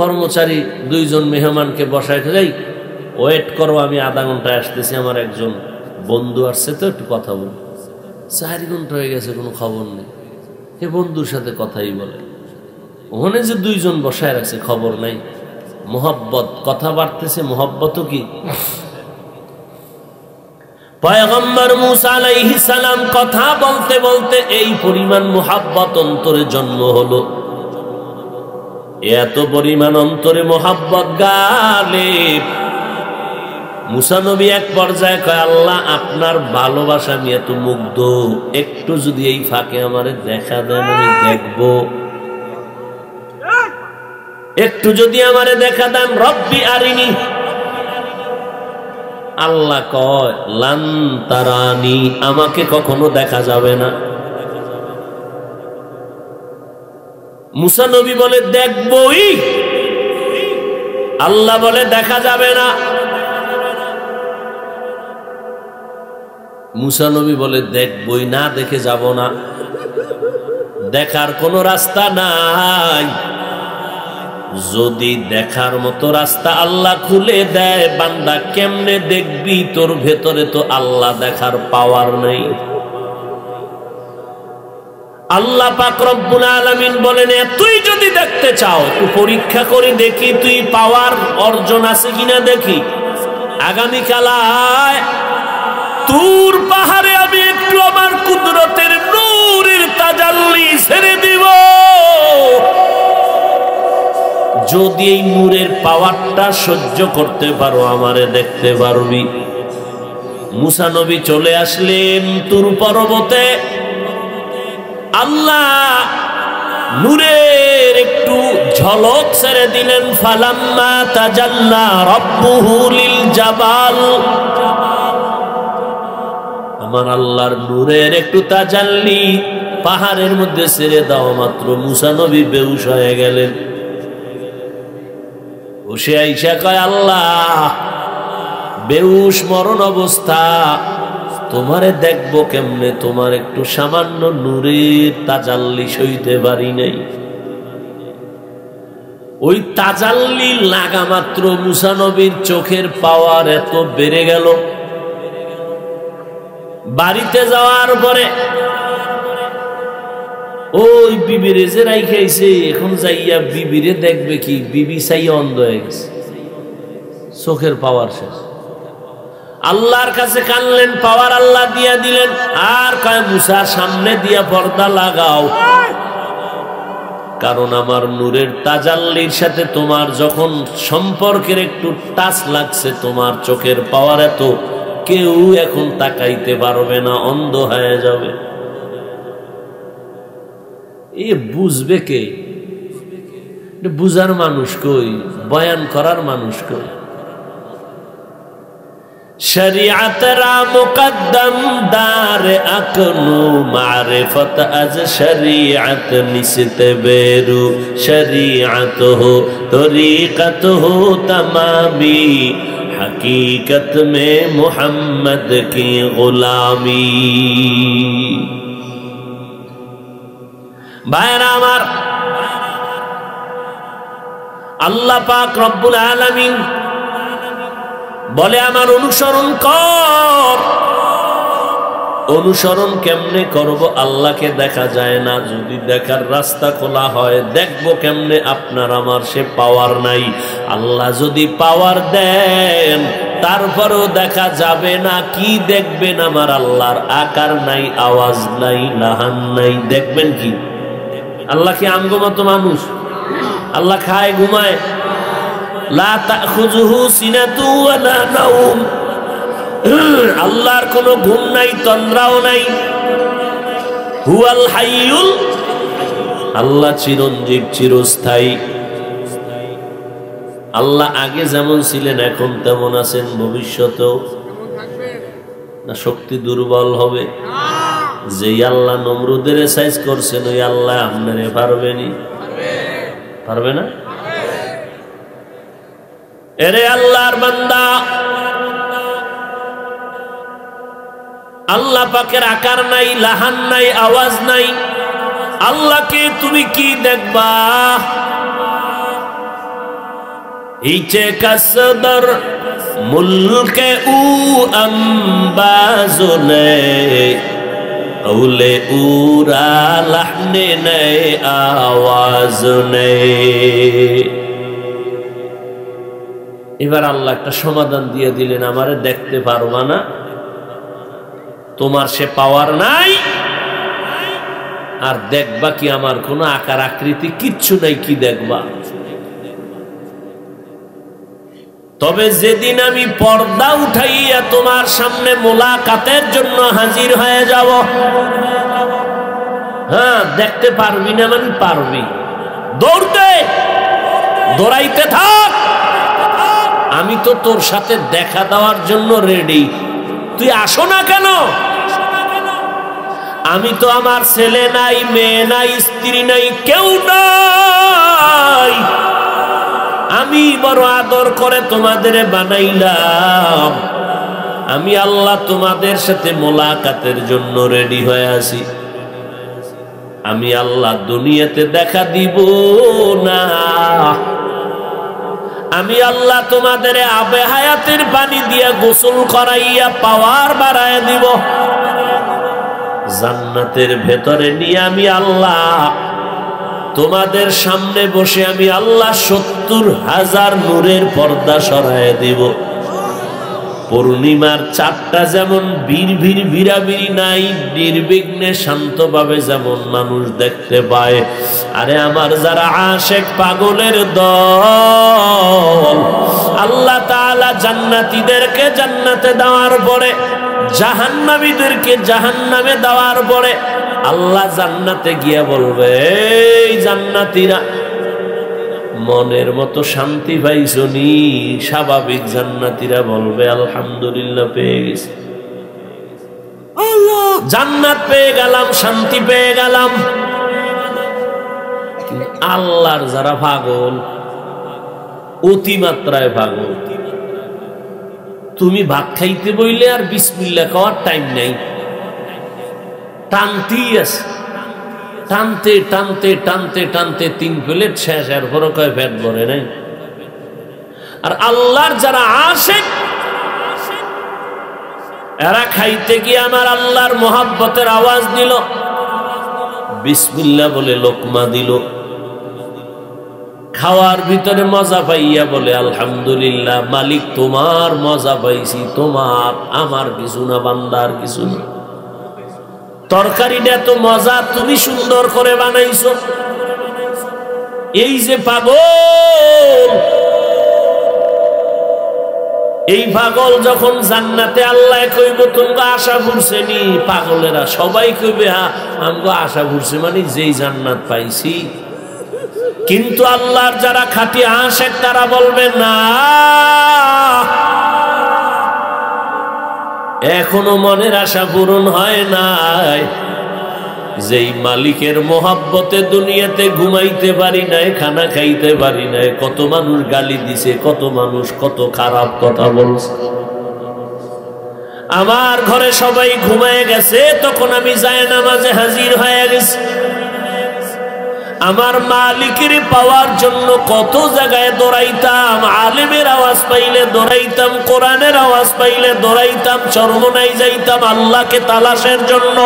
কর্মচারী দুইজন মেহমানকে বসায় যাই, ওয়েট করো, আমি আধা ঘন্টায় আসতেছি, আমার একজন বন্ধু আসছে, তো একটু কথা বল। 4 ঘন্টা হয়ে গেছে, কোনো খবর নেই। এ বন্ধুর সাথে কথাই বলে। ওখানে যে দুইজন বসায় রাখছে, খবর নাই। মুহাব্বত, কথা বাড়তেছে। মুহাব্বতও কি? পয়গম্বর মুসা আলাইহিস সালাম কথা বলতে বলতে এই পরিমাণ মুহাব্বত অন্তরে জন্ম হলো। এত পরিমাণ অন্তরে মুহাব্বত গালেব। মুসা নবী এক পর্যায়ে কয়, আল্লাহ আপনার ভালোবাসা আমি এত মুগ্ধ, একটু যদি এই ফাঁকে আমারে দেখা দেন, আমি দেখব। একটু যদি আমারে দেখা দেন, রব্বি আরিনি। আল্লাহ কয় লান তারানি, আমাকে কখনো দেখা যাবে না। মুসা নবী বলে দেখবই। আল্লাহ বলে দেখা যাবে না। মুসা নবী বলে দেখবই, না দেখে যাব না। দেখার কোনো রাস্তা নাই। যদি দেখার মতো রাস্তা আল্লাহ খুলে দেয়, বান্দা কেমনে দেখবি? তোর ভেতরে তো আল্লাহ দেখার পাওয়ার নেই। আল্লাহ পাক রব্বুল আলামিন বলেন, তুই যদি দেখতে চাও, তুই পরীক্ষা করে দেখি তুই পাওয়ার অর্জন আছে কিনা দেখি। আগামীকাল তুর পাহাড়ে আমি একটু আমার কুদরতের নূরের তাজাল্লি ছেড়ে দিব। যদি এই নূরের পাওয়ারটা সহ্য করতে পারো, আমারে দেখতে পারবি। মুসা নবী চলে আসলেন তুর পর্বতে। আল্লাহ নূরের একটু ঝলক ছেড়ে দিলেন। ফালাম্মা তাজাল্লা রাব্বুহু লিল জাবাল, আমার আল্লাহর নূরের একটু তাজাল্লি পাহাড়ের মধ্যে ছেড়ে দাও মাত্র মুসা নবী বেহুশ হয়ে গেলেন। বসে আইসা কয়, আল্লাহ বেহুশ মরণ অবস্থা, তোমারে দেখবো কেমনে? তোমার একটু সামান্য নূরের তাজাল্লি সইতে পারি নাই। ওই তাজাল্লি লাগা মাত্র মুসা নবীর চোখের পাওয়ার এত বেড়ে গেল। বাড়িতে যাওয়ার পরে ওই বিবিরে যে রাইখাইছে, এখন যাইয়া বিবিরে দেখবে কি? বিবি চাইয়া অন্ধ হয়ে গেছে, চোখের পাওয়ার শেষ। আল্লাহর কাছে কানলেন, পাওয়ার আল্লাহ দিয়া দিলেন। আর কয়, মুসা সামনে দিয়া পর্দা লাগাও, কারণ আমার নূরের তাজাল্লির সাথে তোমার যখন সম্পর্কের একটু টাচ লাগছে, তোমার চোখের পাওয়ার এত, কেউ এখন তাকাইতে পারবে না, অন্ধ হয়ে যাবে। এ বুঝবে কে? বুঝার মানুষ কই? বয়ান করার মানুষ কই? শরিয়ত রা মুকদ্দম দার আকনু মারিফত আজ শরিয়ত নিসতে বেরু শরিয়ত হো তরিকত হো তমামি हकीकत में मोहम्मद की गुलामी। भाईरा आमार, আল্লাহ পাক রব্বুল আলামিন বলে, আমার অনুসরণ কর। অনুসরণ কেমনে করব? আল্লাহকে দেখা যায় না, যদি দেখার রাস্তা খোলা হয় দেখবো কেমনে? আপনার আমার সে পাওয়ার নাই। আল্লাহ যদি পাওয়ার দেন তারপরেও দেখা যাবে না। কি দেখবেন? আমার আল্লাহর আকার নাই, আওয়াজ নাই, লাহান নাই, দেখবেন কি? আল্লাহ কি আমগো মতো মানুষ? আল্লাহ খায় ঘুমায়? লা তাখুযুহু সিনাতু ওয়ালা নাওম। আল্লাহর কোনো ঘুম নাই, তন্দ্রাও নাই। হুয়াল হাইয়ুল, আল্লাহ চিরঞ্জীব, চিরস্থায়ী। আল্লাহ আগে যেমন ছিলেন এখন তেমন আছেন, ভবিষ্যতেও না? শক্তি দুর্বল হবে? যেই আল্লাহ নমরুদের সাইজ করছেন ওই আল্লাহ আপনারে পারবেনি? পারবে না? এরে আল্লাহর বান্দা, আল্লাহ পাকের আকার নাই, লাহান নাই, আওয়াজ নাই। আল্লাহকে তুমি কি দেখবা? ইচে কাসদর মুলকে উ আম্বাজনে औले उरा लहने नए आवाज नए। এবার আল্লাহ একটা সমাধান দিয়ে দিলেন, আমারে দেখতে পারবা না, তোমার সে পাওয়ার নাই, আর দেখবা কি? আমার কোনো আকার আকৃতি কিচ্ছু নাই, কি দেখবা? তবে যেদিন আমি পর্দা উঠাইয়া তোমার সামনে মোলাকাতের জন্য হাজির হয়ে যাব, হ্যাঁ, দেখতে পারবি না মানে পারবি, দৌড়তে দৌড়াইতে থাক। আমি তো তোর সাথে দেখা দেওয়ার জন্য রেডি, তুই আসো না কেন? আমি তো আমার ছেলে নাই, মেয়ে নাই, স্ত্রী নাই, কেউ নাই। আমি বড় আদর করে তোমাদের বানাইলাম। আমি আল্লাহ তোমাদের সাথে মোলাকাতের জন্য রেডি হয়ে আছি। আমি আল্লাহ দুনিয়াতে দেখা দিব না। আমি আল্লাহ তোমাদের আবে হায়াতের পানি দিয়া গোসল করাইয়া পাওয়ার বাড়ায় দিব। জান্নাতের ভেতরে নিয়ে আমি আল্লাহ তোমাদের সামনে বসে আমি আল্লাহ ৭০,০০০ নূরের পর্দা সরায় দিব। পূর্ণিমার চাঁদটা যেমন ভিড় ভিড়াভিড়ি নাই, নির্বিঘ্নে শান্তভাবে যেমন মানুষ দেখতে পায়, আরে আমার যারা আশেক পাগলের দল, আল্লাহ তাআলা জান্নাতীদেরকে জান্নাতে দেওয়ার পরে, জাহান্নামীদেরকে জাহান্নামে দেওয়ার পরে আল্লাহ জান্নাতে গিয়া বলবে, এই জান্নাতীরা মনের মতো শান্তি পাইছনি? স্বাভাবিক জান্নাতীরা বলবে, আলহামদুলিল্লাহ, পেয়ে গেছি, জান্নাত পেয়ে গেলাম, শান্তি পেয়ে গেলাম। আল্লাহর যারা পাগল, অতিমাত্রায় পাগল, তুমি ভাত খাইতে বইলে আর বিসমিল্লাহ খাওয়ার টাইম নাই, টানতেই আছে, টানতে টানতে টানতে টানতে ৩ প্লেট শেষ, আর পরে কয় পেট ভরে নাই। আর আল্লাহর যারা আশিক, এরা খাইতে গিয়ে আমার আল্লাহর মোহাব্বতের আওয়াজ দিল, বিসমিল্লাহ বলে লোকমা দিল, খাওয়ার ভিতরে মজা পাইয়া বলে আলহামদুলিল্লাহ, মালিক তোমার মজা পাইছি, তোমার, আমার কিছু না, বান্দার কিছু না। তরকারিটা এত মজা, তুমি সুন্দর করে বানাইছো। এই যে পাগল, এই পাগল যখন জান্নাতে আল্লাহ কইব তোমরা আশা ভুরছেনি, পাগলেরা সবাই কইবে হ্যাঁ আমগো আশা ভুরছে, মানে যেই জান্নাত পাইছি। কিন্তু আল্লাহর যারা খাঁটি আশেক তারা বলবে না, এখনো মনের আশা পূরণ হয় নাই। যেই মালিকের মোহাব্বতে দুনিয়াতে ঘুমাইতে পারি নাই, খানা খাইতে পারি নাই, কত মানুষ গালি দিছে, কত মানুষ কত খারাপ কথা বলছে। আমার ঘরে সবাই ঘুমায় গেছে, তখন আমি জায়নামাজে হাজির হয়ে গেছি। আমার মালিকের পাওয়ার জন্য কত জায়গায় দৌড়াইতাম, আলেমের আওয়াজ পাইলে দৌড়াইতাম, কোরআনের আওয়াজ পাইলে দৌড়াইতাম, চরমনাই যাইতাম আল্লাহকে তালাশের জন্য।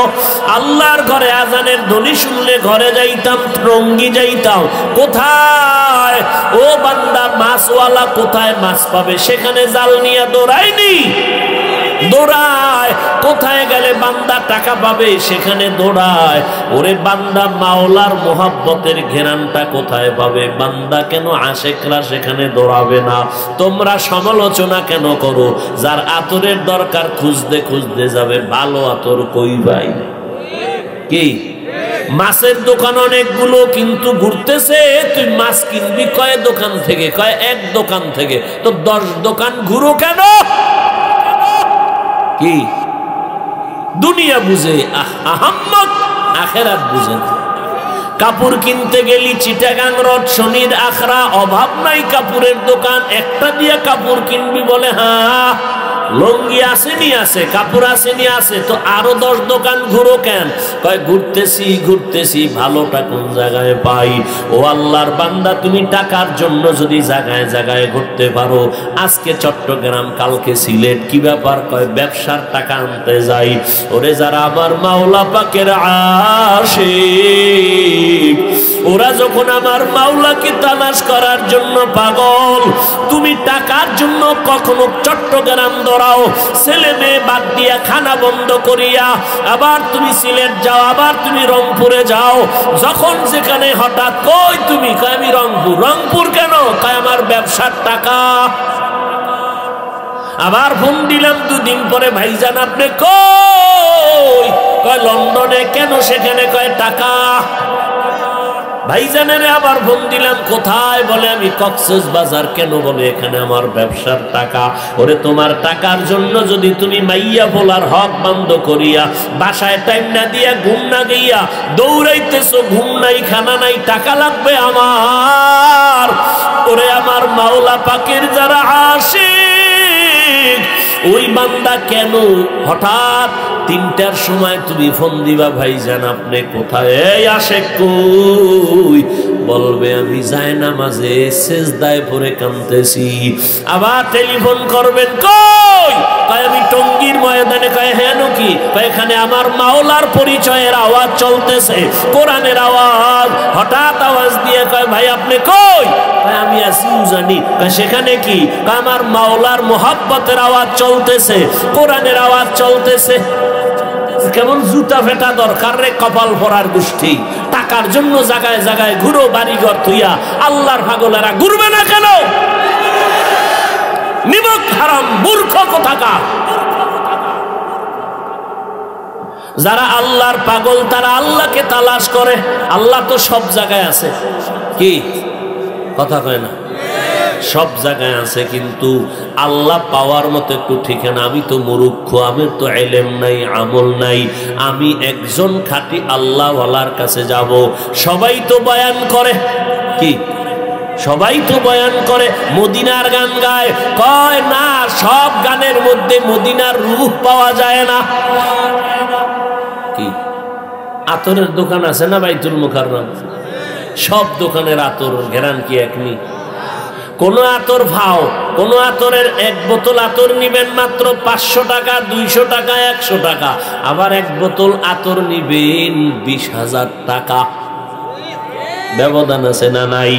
আল্লাহর ঘরে আজানের ধ্বনি শুনলে ঘরে যাইতাম, টঙ্গি যাইতাম। কোথায় ও বান্দা মাছওয়ালা কোথায় মাছ পাবে সেখানে জাল নিয়ে দৌড়ায়নি, দৌড়ায়। কোথায় গেলে বান্দা টাকা পাবে সেখানে দৌড়ায়। ওরে বান্দা মাওলার মোহাব্বতের ঘেরানটা কোথায় পাবে? বান্দা কেন আশেকরা সেখানে দৌড়াবে না? তোমরা সমালোচনা কেন করো? যার আতরের দরকার খুঁজতে খুঁজতে যাবে, ভালো আতর কই ভাই? কি মাছের দোকান অনেকগুলো, কিন্তু ঘুরতেছে। তুই মাছ কিনবি কয় দোকান থেকে? কয় এক দোকান থেকে। তো 10 দোকান ঘুরো কেন? কি দুনিয়া বুঝে আহাম্মক, আখেরাত বুঝে না। কাপড় কিনতে গেলি চিটাগাং রোড, শনির আখড়া, অভাব নাই কাপড়ের দোকান। একটা দিয়া কাপড় কিনবি বলে হ্যাঁ, লঙ্গি আসেনি আছে, কাপড় আসেনি আছে, তো আরো 10 দোকান ঘুরো কেন? কয় ঘুরতেছি ঘুরতেছি, ভালোটা কোন জায়গায় পাই? ও আল্লাহর বান্দা, তুমি টাকার জন্য যদি জায়গায় জায়গায় ঘুরতে পারো, আজকে চট্টগ্রাম কালকে সিলেট, কি ব্যাপার? কয় ব্যবসার টাকা আনতে যাই। ওরে যারা আমার মাওলা পাকের আশিক, ওরা যখন আমার মাওলাকে তালাশ করার জন্য পাগল, তুমি টাকার জন্য কখনো চট্টগ্রাম দৌড়াও, ছেলে মেয়ে বাদ দিয়া, খানা বন্ধ করিয়া, আবার তুমি সিলেট যাও, আবার তুমি রংপুরে যাও। যখন যেখানে হঠাৎ কই তুমি, কয় আমি রংপুর। রংপুর কেন? কয় আমার ব্যবসার টাকা। আবার ফোন দিলাম 2 দিন পরে, ভাইজান আপনি কই? কয় লন্ডনে। কেন সেখানে? কয় টাকা। ভাইজানের আবার ফোন দিলাম, কোথায়? বলে আমি কক্সেস বাজার। কেন? বলে এখানে আমার ব্যবসার টাকা। ওরে তোমার টাকার জন্য যদি তুমি মাইয়া বলার হক বন্ধ করিয়া, বাসায় টাইম না দিয়া, ঘুম না গিয়া দৌড়াইতেছো, ঘুম নাই খানা নাই, টাকা লাগবে আমার। ওরে আমার মাওলা পাকের যারা আশিক, ওই বান্দা কেন হঠাৎ 3টার সময় তুমি ফোন দিবা, ভাইজান আপনি কোথায়? এই আশেক কই? বলবে আমি জায়নামাজে সেজদায় পড়ে কাঁদতেছি। আবার টেলিফোন করবেন, কই? কয় আমি টঙ্গীর ময়দানে। কয় হ্যাঁ নাকি? কয় এখানে আমার মাওলার পরিচয়ের আওয়াজ চলতেছে, কোরআনের আওয়াজ। হঠাৎ আওয়াজ দিয়ে কয় ভাই আপনি কই? কয় আমি আছি জানি। কয় সেখানে কি? কয় আমার মাওলার মোহাব্বতের আওয়াজ চলতেছে, কোরআনের আওয়াজ চলতেছে। কেমন জুতা ফেটা দরকার রে কপাল ভরার গোষ্ঠী! টাকার জন্য জায়গায় জায়গায় ঘুরো, বাড়িঘর থুইয়া। আল্লাহর পাগলেরা ঘুরবে না কেন? নিমক হারাম মূর্খ কোথাকার! যারা আল্লাহর পাগল, তারা আল্লাহকে তালাশ করে। আল্লাহ তো সব জায়গায় আছে। কি কথা কয় না? সব জায়গায় আছে, কিন্তু আল্লাহ পাওয়ার মতো একটু ঠিকানা। আমি তো মূর্খ, আমি তো ইলম নাই, আমল নাই, আমি একজন খাঁটি আল্লাহওয়ালার কাছে যাব। সবাই তো বয়ান করে, কি সবাই তো বয়ান করে, মদিনার গান গায়। কয় না, সব গানের মধ্যে মদিনার রূহ পাওয়া যায় না। কি আতরের দোকান আছে না বাইতুল মুকাররম? সব দোকানের আতর ঘেরান কি একনি? কোন আতর ভাও, কোন আতরের 1 বোতল আতর নিবেন মাত্র 500 টাকা, 200 টাকা, 100 টাকা। আবার 1 বোতল আতর নিবেন 20,000 টাকা। ব্যবধান আছে না নাই?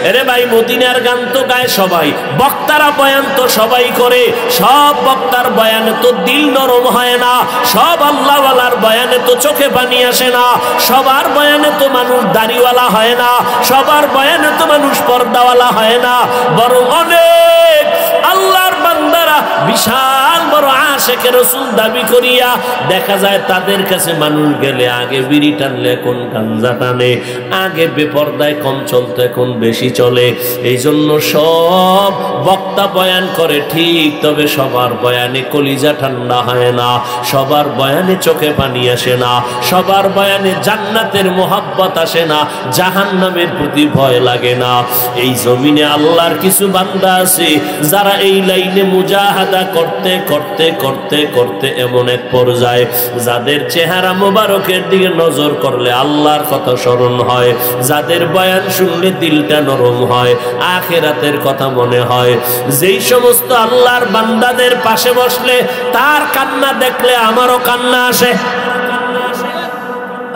এরে ভাই, মদিনার গান তো গায় সবাই, বক্তারা বয়ান তো সবাই করে। সব বক্তার বয়ানে তো দিল নরম হয় না, সব আল্লাহওয়ালার বয়ানে তো চোখে পানি আসে না, সবার বয়ানে তো মানুষ দাড়িওয়ালা হয় না, সবার বয়ানে তো মানুষ পর্দাওয়ালা হয় না। বরং অনেক আল্লাহর বান্দারা বিশাল বড় আশিকে রাসূল দাবি করিয়া দেখা যায় তাদের কাছে মানুষ গেলে আগে বিড়ি টানলে কোন গাঞ্জা টানে, আগে বেপরদায় কম চলতো এখন বেশি চলে। এই জন্য সব বক্তা বয়ান করে ঠিক, তবে সবার বয়ানে কলিজা ঠান্ডা হয় না, সবার বয়ানে চোখে পানি আসে না, সবার বয়ানে জান্নাতের মোহাব্বত আসে না, জাহান্নামের প্রতি ভয় লাগে না। এই জমিনে আল্লাহর কিছু বান্দা আছে যারা এই লাইনে মুজাহাদা করতে করতে করতে করতে করতে এমন এক পর্যায়ে যাদের চেহারা মোবারকের দিকে নজর করলে আল্লাহর কথা স্মরণ হয়, যাদের বয়ান শুনলে দিলটা নরম হয়, আখিরাতের কথা মনে হয়, যেই সমস্ত আল্লাহর বান্দাদের পাশে বসলে তার কান্না দেখলে আমারও কান্না আসে।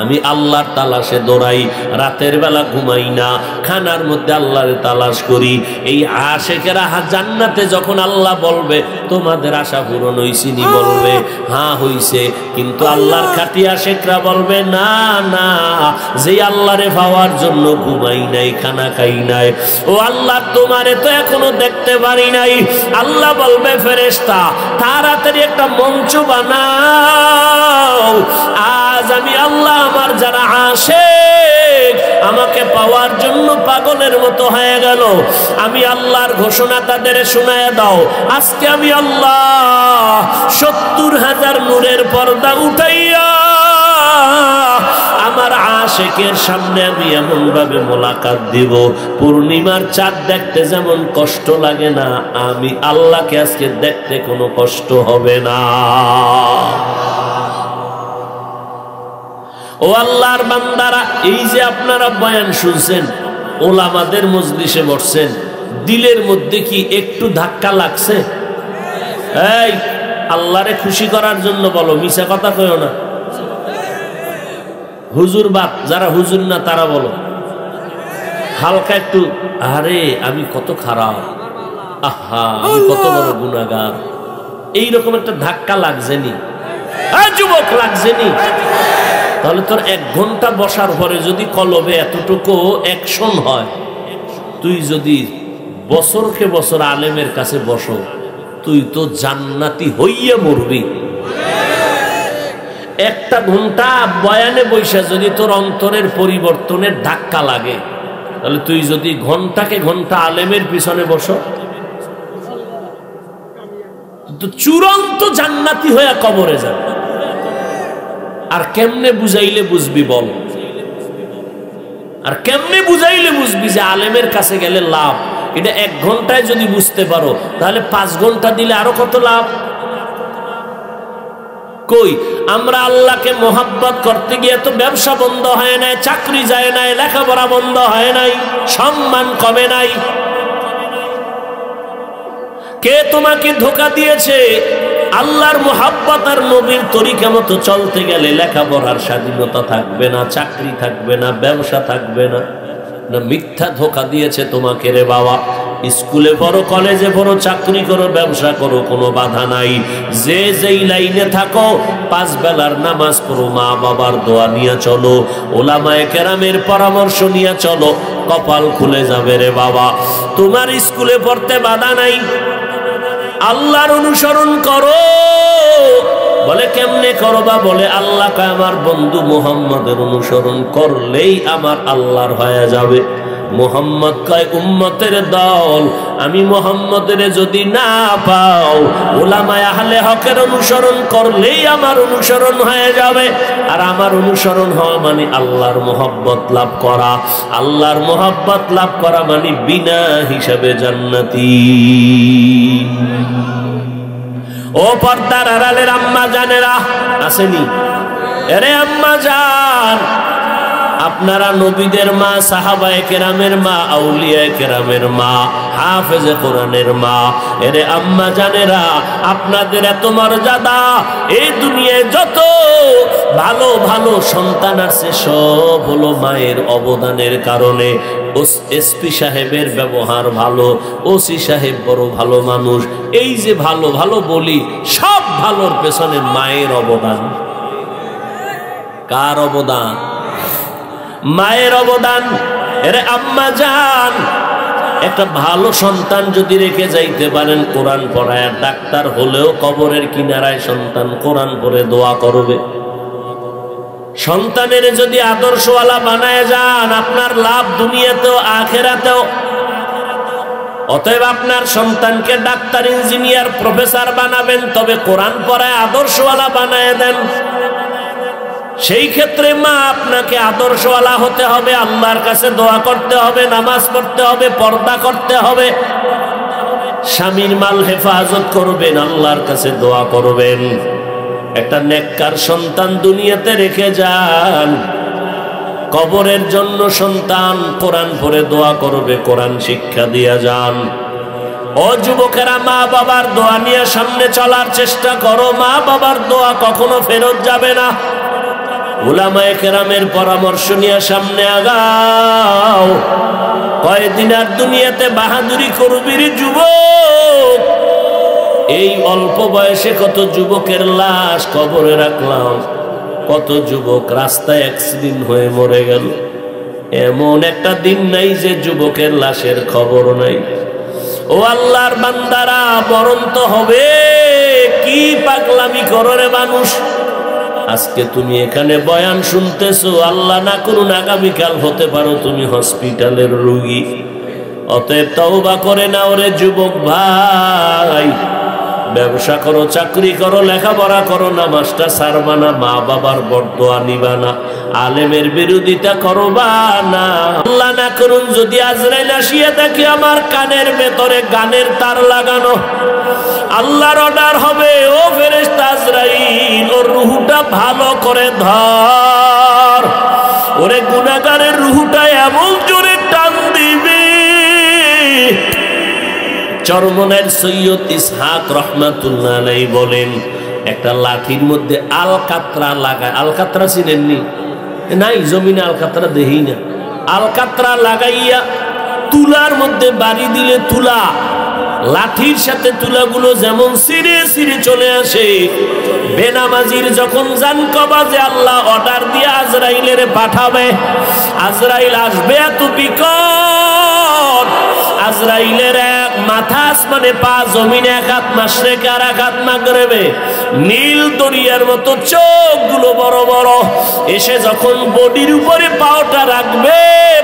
আমি আল্লাহর তালাশে দৌড়াই, রাতের বেলা ঘুমাই না, খানার মধ্যে আল্লাহর তালাশ করি। এই আশেকেরা জান্নাতে যখন আল্লাহ বলবে তোমাদের আশা পূরণ হইছিনি, বলবে হ্যাঁ হইছে, কিন্তু আল্লাহর খাঁটি আশেকরা বলবে না না, যে আল্লাহরে পাওয়ার জন্য ঘুমাই নাই, খানা খাই নাই, ও আল্লাহ তোমারে তো এখনো দেখতে পারি নাই। আল্লাহ বলবে ফেরেশতা তাড়াতাড়ি একটা মঞ্চ বানাও, আজ আমি আল্লাহ আমার যারা আশিক আমাকে পাওয়ার জন্য পাগলের মতো হয়ে গেল, আমি আল্লাহর ঘোষণা তাদের শোনায় দাও। আজকে আমি আল্লাহ 70,000 নূরের পর্দা উঠাইয়া আমার আশিকের সামনে আমি এমন ভাবে মোলাকাত দিব, পূর্ণিমার চাঁদ দেখতে যেমন কষ্ট লাগে না, আমি আল্লাহকে আজকে দেখতে কোনো কষ্ট হবে না। ও আল্লাহর বান্দারা, এই যে আপনারা বয়ান শুনছেন, ওলামাদের মজলিসে বসছেন, দিলের মধ্যে কি একটু ধাক্কা লাগছে? এই আল্লাহরে খুশি করার জন্য বলো, মিছা কথা কইও না। হুজুর বাপ যারা হুজুর না তারা বলো হালকা একটু, আরে আমি কত খারাপ, আহা আমি কত বড় গুনাহগার, এইরকম একটা ধাক্কা লাগছেনি? যুবক লাগছেনি? তাহলে তোর 1 ঘন্টা বসার পরে যদি কলবে এতটুকু অ্যাকশন হয়, তুই যদি বছরকে বছর আলেমের কাছে বসো, তুই তো জান্নাতি হইয়া মরবি। 1 ঘন্টা বয়ানে বৈশা যদি তোর অন্তরের পরিবর্তনের ধাক্কা লাগে, তাহলে তুই যদি ঘন্টাকে ঘন্টা আলেমের পিছনে বসো, তো চূড়ান্ত জান্নাতি হইয়া কবরে যাবে। আর কেমনে বুঝাইলে বুঝবি বল? আর কেমনে বুঝাইলে বুঝবি যে আলেমের কাছে গেলে লাভ? এটা 1 ঘন্টায় যদি বুঝতে পারো, তাহলে 5 ঘন্টা দিলে আরো কত লাভ। কই আমরা আল্লাহকে মোহাব্বত করতে গিয়ে তো ব্যবসা বন্ধ হয় নাই, চাকরি যায় নাই, লেখাপড়া বন্ধ হয় নাই, সম্মান কমে নাই। কে তোমাকে ধোঁকা দিয়েছে? আল্লাহর মোহাব্বত আর নবীর তরিকা মতো চলতে গেলে লেখাপড়ার স্বাধীনতা থাকবে না, চাকরি থাকবে না, ব্যবসা থাকবে না। না মিথ্যা ধোঁকা দিয়েছে তোমাকে রে বাবা। স্কুলে পড়ো, কলেজে পড়ো, চাকরি করো, ব্যবসা করো, কোনো বাধা নাই। যে যেই লাইনে থাকো 5 বেলার নামাজ পড়ো, মা বাবার দোয়া নিয়ে চলো, ওলামায়ে কেরামের পরামর্শ নিয়ে চলো, কপাল খুলে যাবে রে বাবা। তোমার স্কুলে পড়তে বাধা নাই, আল্লাহর অনুসরণ করো। বলে কেমনে করবা? বলে আল্লাহ কয় আমার বন্ধু মুহাম্মদের অনুসরণ করলেই আমার আল্লাহর হয়ে যাবে। মুহাম্মদ কয় উম্মতের দল, আমি মুহাম্মদের যদি না পাও, উলামায়ে আহলে হকের অনুসরণ করলেই আমার অনুসরণ হয়ে যাবে। আর আমার অনুসরণ হওয়া মানে আল্লাহর মোহাব্বত লাভ করা, আল্লাহর মোহাব্বত লাভ করা মানে বিনা হিসাবে জান্নাতি। ও পর্দার আড়ালের আম্মা জানেরা আসেনি? এরে আম্মা জান, আপনারা নবীদের মা, সাহাবায়ে কেরামের মা, আউলিয়ায়ে কেরামের মা, হাফেজে কোরআনের মা। এরে আম্মা জানেরা, আপনাদের এত মর্যাদা, এই দুনিয়ায় যত ভালো ভালো সন্তান আছে সব হলো মায়ের অবদানের কারণে। এসপি সাহেবের ব্যবহার ভালো, ওসি সাহেব বড় ভালো মানুষ, এই যে ভালো ভালো বলি, সব ভালোর পেছনে মায়ের অবদান। কার অবদান? মায়ের অবদান। এরে আম্মা জান, একটা ভালো সন্তান যদি রেখে যাইতে পারেন, কোরআন পড়ায়, ডাক্তার হলেও কবরের কিনারায় সন্তান কোরআন পড়ে দোয়া করবে। সন্তানের যদি আদর্শওয়ালা বানায় যান, আপনার লাভ দুনিয়াতেও আখিরাতেও। অতএব আপনার সন্তানকে ডাক্তার, ইঞ্জিনিয়ার, প্রফেসর বানাবেন, তবে কোরআন পড়ায় আদর্শওয়ালা বানায় দেন। সেই ক্ষেত্রে মা আপনাকে আদর্শওয়ালা হতে হবে, আল্লাহর কাছে দোয়া করতে হবে, নামাজ পড়তে হবে, পর্দা করতে হবে। স্বামীর মাল হেফাজত করবেন, আল্লাহর কাছে দোয়া করবেন। একটা নেককার সন্তান দুনিয়াতে রেখে যান, কবরের জন্য সন্তান কোরআন পড়ে দোয়া করবে, কোরআন শিক্ষা দিয়া যান। ও যুবকেরা, মা বাবার দোয়া নিয়ে সামনে চলার চেষ্টা করো। মা বাবার দোয়া কখনো ফেরত যাবে না। উলামায়ে কেরামের পরামর্শ নিয়ে সামনে আগাও। কয়দিন আর দুনিয়াতে বাহাদুরি করবি রে যুবক? এই অল্প বয়সে কত যুবকের লাশ কবরে রাখলাম, কত যুবক রাস্তায় অ্যাক্সিডেন্ট হয়ে মরে গেল। এমন একটা দিন নাই যে যুবকের লাশের খবর নাই। ও আল্লাহর বান্দারা, মরণ তো হবে, কি পাগলামি করো রে মানুষ। আজকে তুমি এখানে বয়ান শুনতেছো, আল্লাহ না করুন আগামীকাল হতে পারো তুমি হসপিটালের রোগী। অতএব তওবা করে নাও রে যুবক ভাই। ব্যবসা করো, চাকরি করো, লেখাপড়া করো, নামাজটা ছাড়বা না, মা বাবার বরদোয়া নিবা না, আলেমের বিরোধিতা করবা না। আল্লাহ না করুন যদি আজরাইল আসিয়া দেখে আমার কানের ভেতরে গানের তার লাগানো, আল্লাহর অর্ডার হবে, ও ফেরেশতা আজরাইল ওর রুহটা ভালো করে ধর। ওরে গুনাহগারের রুহটা এমন জোরে টান দিবে। চরমনের সৈয়দ ইসহাক রাহমাতুল্লাহ আলাইহি বলেন, একটা লাঠির মধ্যে আলকাতরা লাগায়। আলকাতরা চিনেননি? নাই, জমিনে আলকাতরা দেই না। আলকাতরা লাগাইয়া তুলার মধ্যে বাড়ি দিলে তুলা, লাঠির সাথে তুলাগুলো যেমন ছিঁড়ে ছিঁড়ে চলে আসে। বেনামাজির যখন জান কবাজে আল্লাহ অর্ডার দিয়ে আজরাইলের পাঠাবে, আজরাইল আসবে এত বিকট, আজরাইলের এক মাথা আসমানে, পা জমিনে, এক হাত মাশরিকে আর এক হাত মাগরিবে, নীল দরিয়ার মতো চোখগুলো বড় বড়। এসে যখন বডির উপরে পাওটা রাখবে,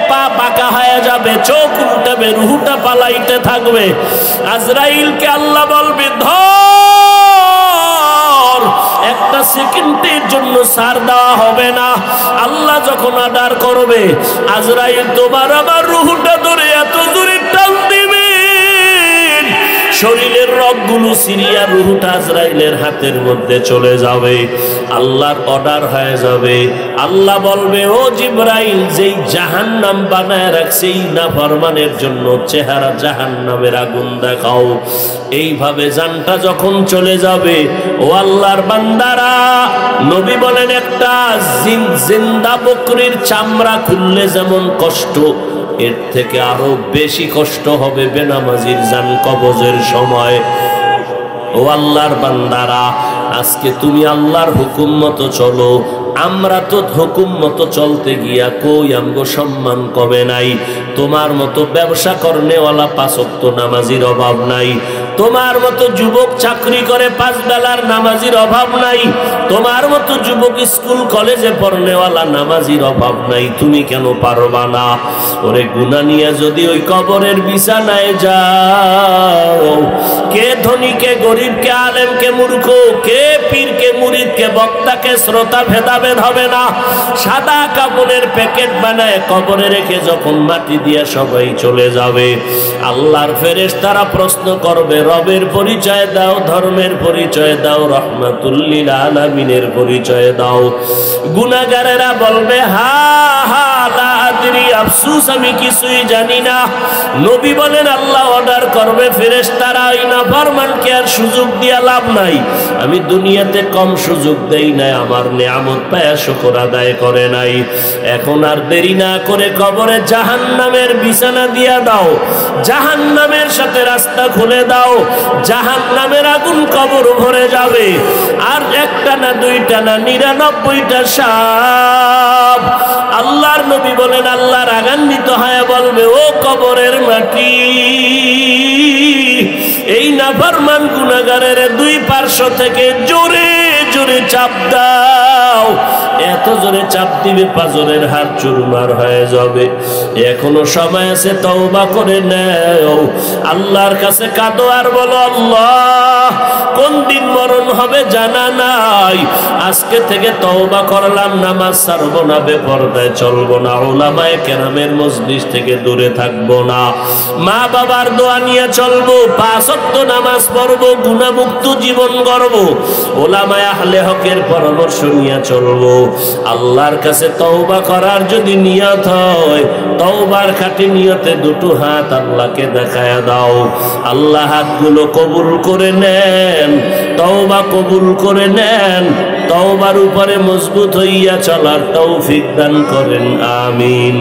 পা বাঁকা হয়ে যাবে, চোখ উল্টাবে, রুহটা পালাইতে থাকবে। আজরাইলকে আল্লাহ বলবে ধর, একটা সেকেন্ডের জন্য ছাড় দেওয়া হবে না। আল্লাহ যখন অর্ডার করবে, আজরাইল তোমার আমার রুহটা ধরে এত জোরে টান দিবে, শরীরের রগগুলো সিরিয়া রুহটা আজরাইলের হাতের মধ্যে চলে যাবে, আল্লাহর অর্ডার হয়ে যাবে। আল্লাহ বলবে, ও জিবরাইল, যেই জাহান্নাম বানায় রাখছে এই নাফরমানের জন্য চেহারা জাহান্নামের আগুন দেখাও। এইভাবে জানটা যখন চলে যাবে, ও আল্লাহর বান্দারা, নবী বলেন একটা জিন্দা বকরির চামড়া খুললে যেমন কষ্ট, এর থেকে আরো বেশি কষ্ট হবে বেনামাজির জান কবজের সময়। ও আল্লাহর বান্দারা, আজকে তুমি আল্লাহর হুকুম মতো চলো। আমরা তো হুকুম মতো চলতে গিয়া কই আমগো সম্মান কবে নাই। তোমার মতো ব্যবসা করনেওয়ালা পাঁচ ওয়াক্ত নামাজির অভাব নাই, তোমার মতো যুবক চাকরি করে পাঁচ বেলার নামাজির অভাব নাই, তোমার মতো যুবক স্কুল কলেজে পড়নেওয়ালা নামাজির অভাব নাই। তুমি কেন পারবা না? ওরে গুনাহ নিয়ে যদি ওই কবরের বিছানায় যাও, কে ধনী কে গরিব, কে আলেম কে মূর্খ, কে পীর কে মুরিদ, কে বক্তা কে শ্রোতা ভেদাভেদ হবে না। সাদা কাপড়ের প্যাকেট বানায় কবরে রেখে যখন মাটি দিয়ে সবাই চলে যাবে, আল্লাহর ফেরেশতারা প্রশ্ন করবে, রবের পরিচয় দাও, ধর্মের পরিচয় দাও, রহমাতুল লিল আলামিনের পরিচয় দাও। গুনাহগারেরা বলবে, হা হা লা আদরি, আফসোস আমি কিছুই জানি না। নবী বলেন, আল্লাহ অর্ডার করবে, ফেরেশতারা ওই নাফরমানকে আর সুযোগ দিয়া লাভ নাই। আমি দুনিয়াতে কম সুযোগ দেই নাই, আমার নিয়ামত পায়া শুকর আদায় করে নাই। এখন আর দেরি না করে কবরে জাহান্নামের বিছানা দিয়া দাও, জাহান্নামের সাথে রাস্তা খুলে দাও, জাহান্নামের আগুন কবর ভরে যাবে। আর একটা না দুইটা না 99টা সাপ। আল্লাহর নবী বলেন, আল্লাহ রাগান্বিত হয়ে বলবে, ও কবরের মাটি, এই নাফরমান গুনাহগারের দুই পার্শ্ব থেকে জোরে জোরে চাপ দাও। এত জোরে চাপ দিবে পাজরের হাড় চুরমার হয়ে যাবে। এখনো সময় আছে, তওবা করে নাও, আল্লাহর কাছে কাঁদো আর বলো, আল্লাহ কোন দিন মরণ হবে জানা নাই। আজকে থেকে তওবা করলাম, নামাজ ছাড়বো না, বেপরদায় চলবো না, উলামায়ে কেরামের মজলিস থেকে দূরে থাকবো না, মা বাবার দোয়া নিয়ে চলবো, 5 ওয়াক্ত নামাজ পড়বো, গুনাহমুক্ত জীবন গড়বো, উলামায়ে আহলে হকের পরামর্শ নিয়ে চলবো। আল্লাহর কাছে তওবা করার যদি নিয়ত হয়, তওবার খাঁটি নিয়তে দুটো হাত আল্লাহকে দেখায়া দাও। আল্লাহ হাতগুলো কবুল করে নেন, তওবা কবুল করে নেন, তওবার উপরে মজবুত হইয়া চলার তৌফিক দান করেন, আমিন।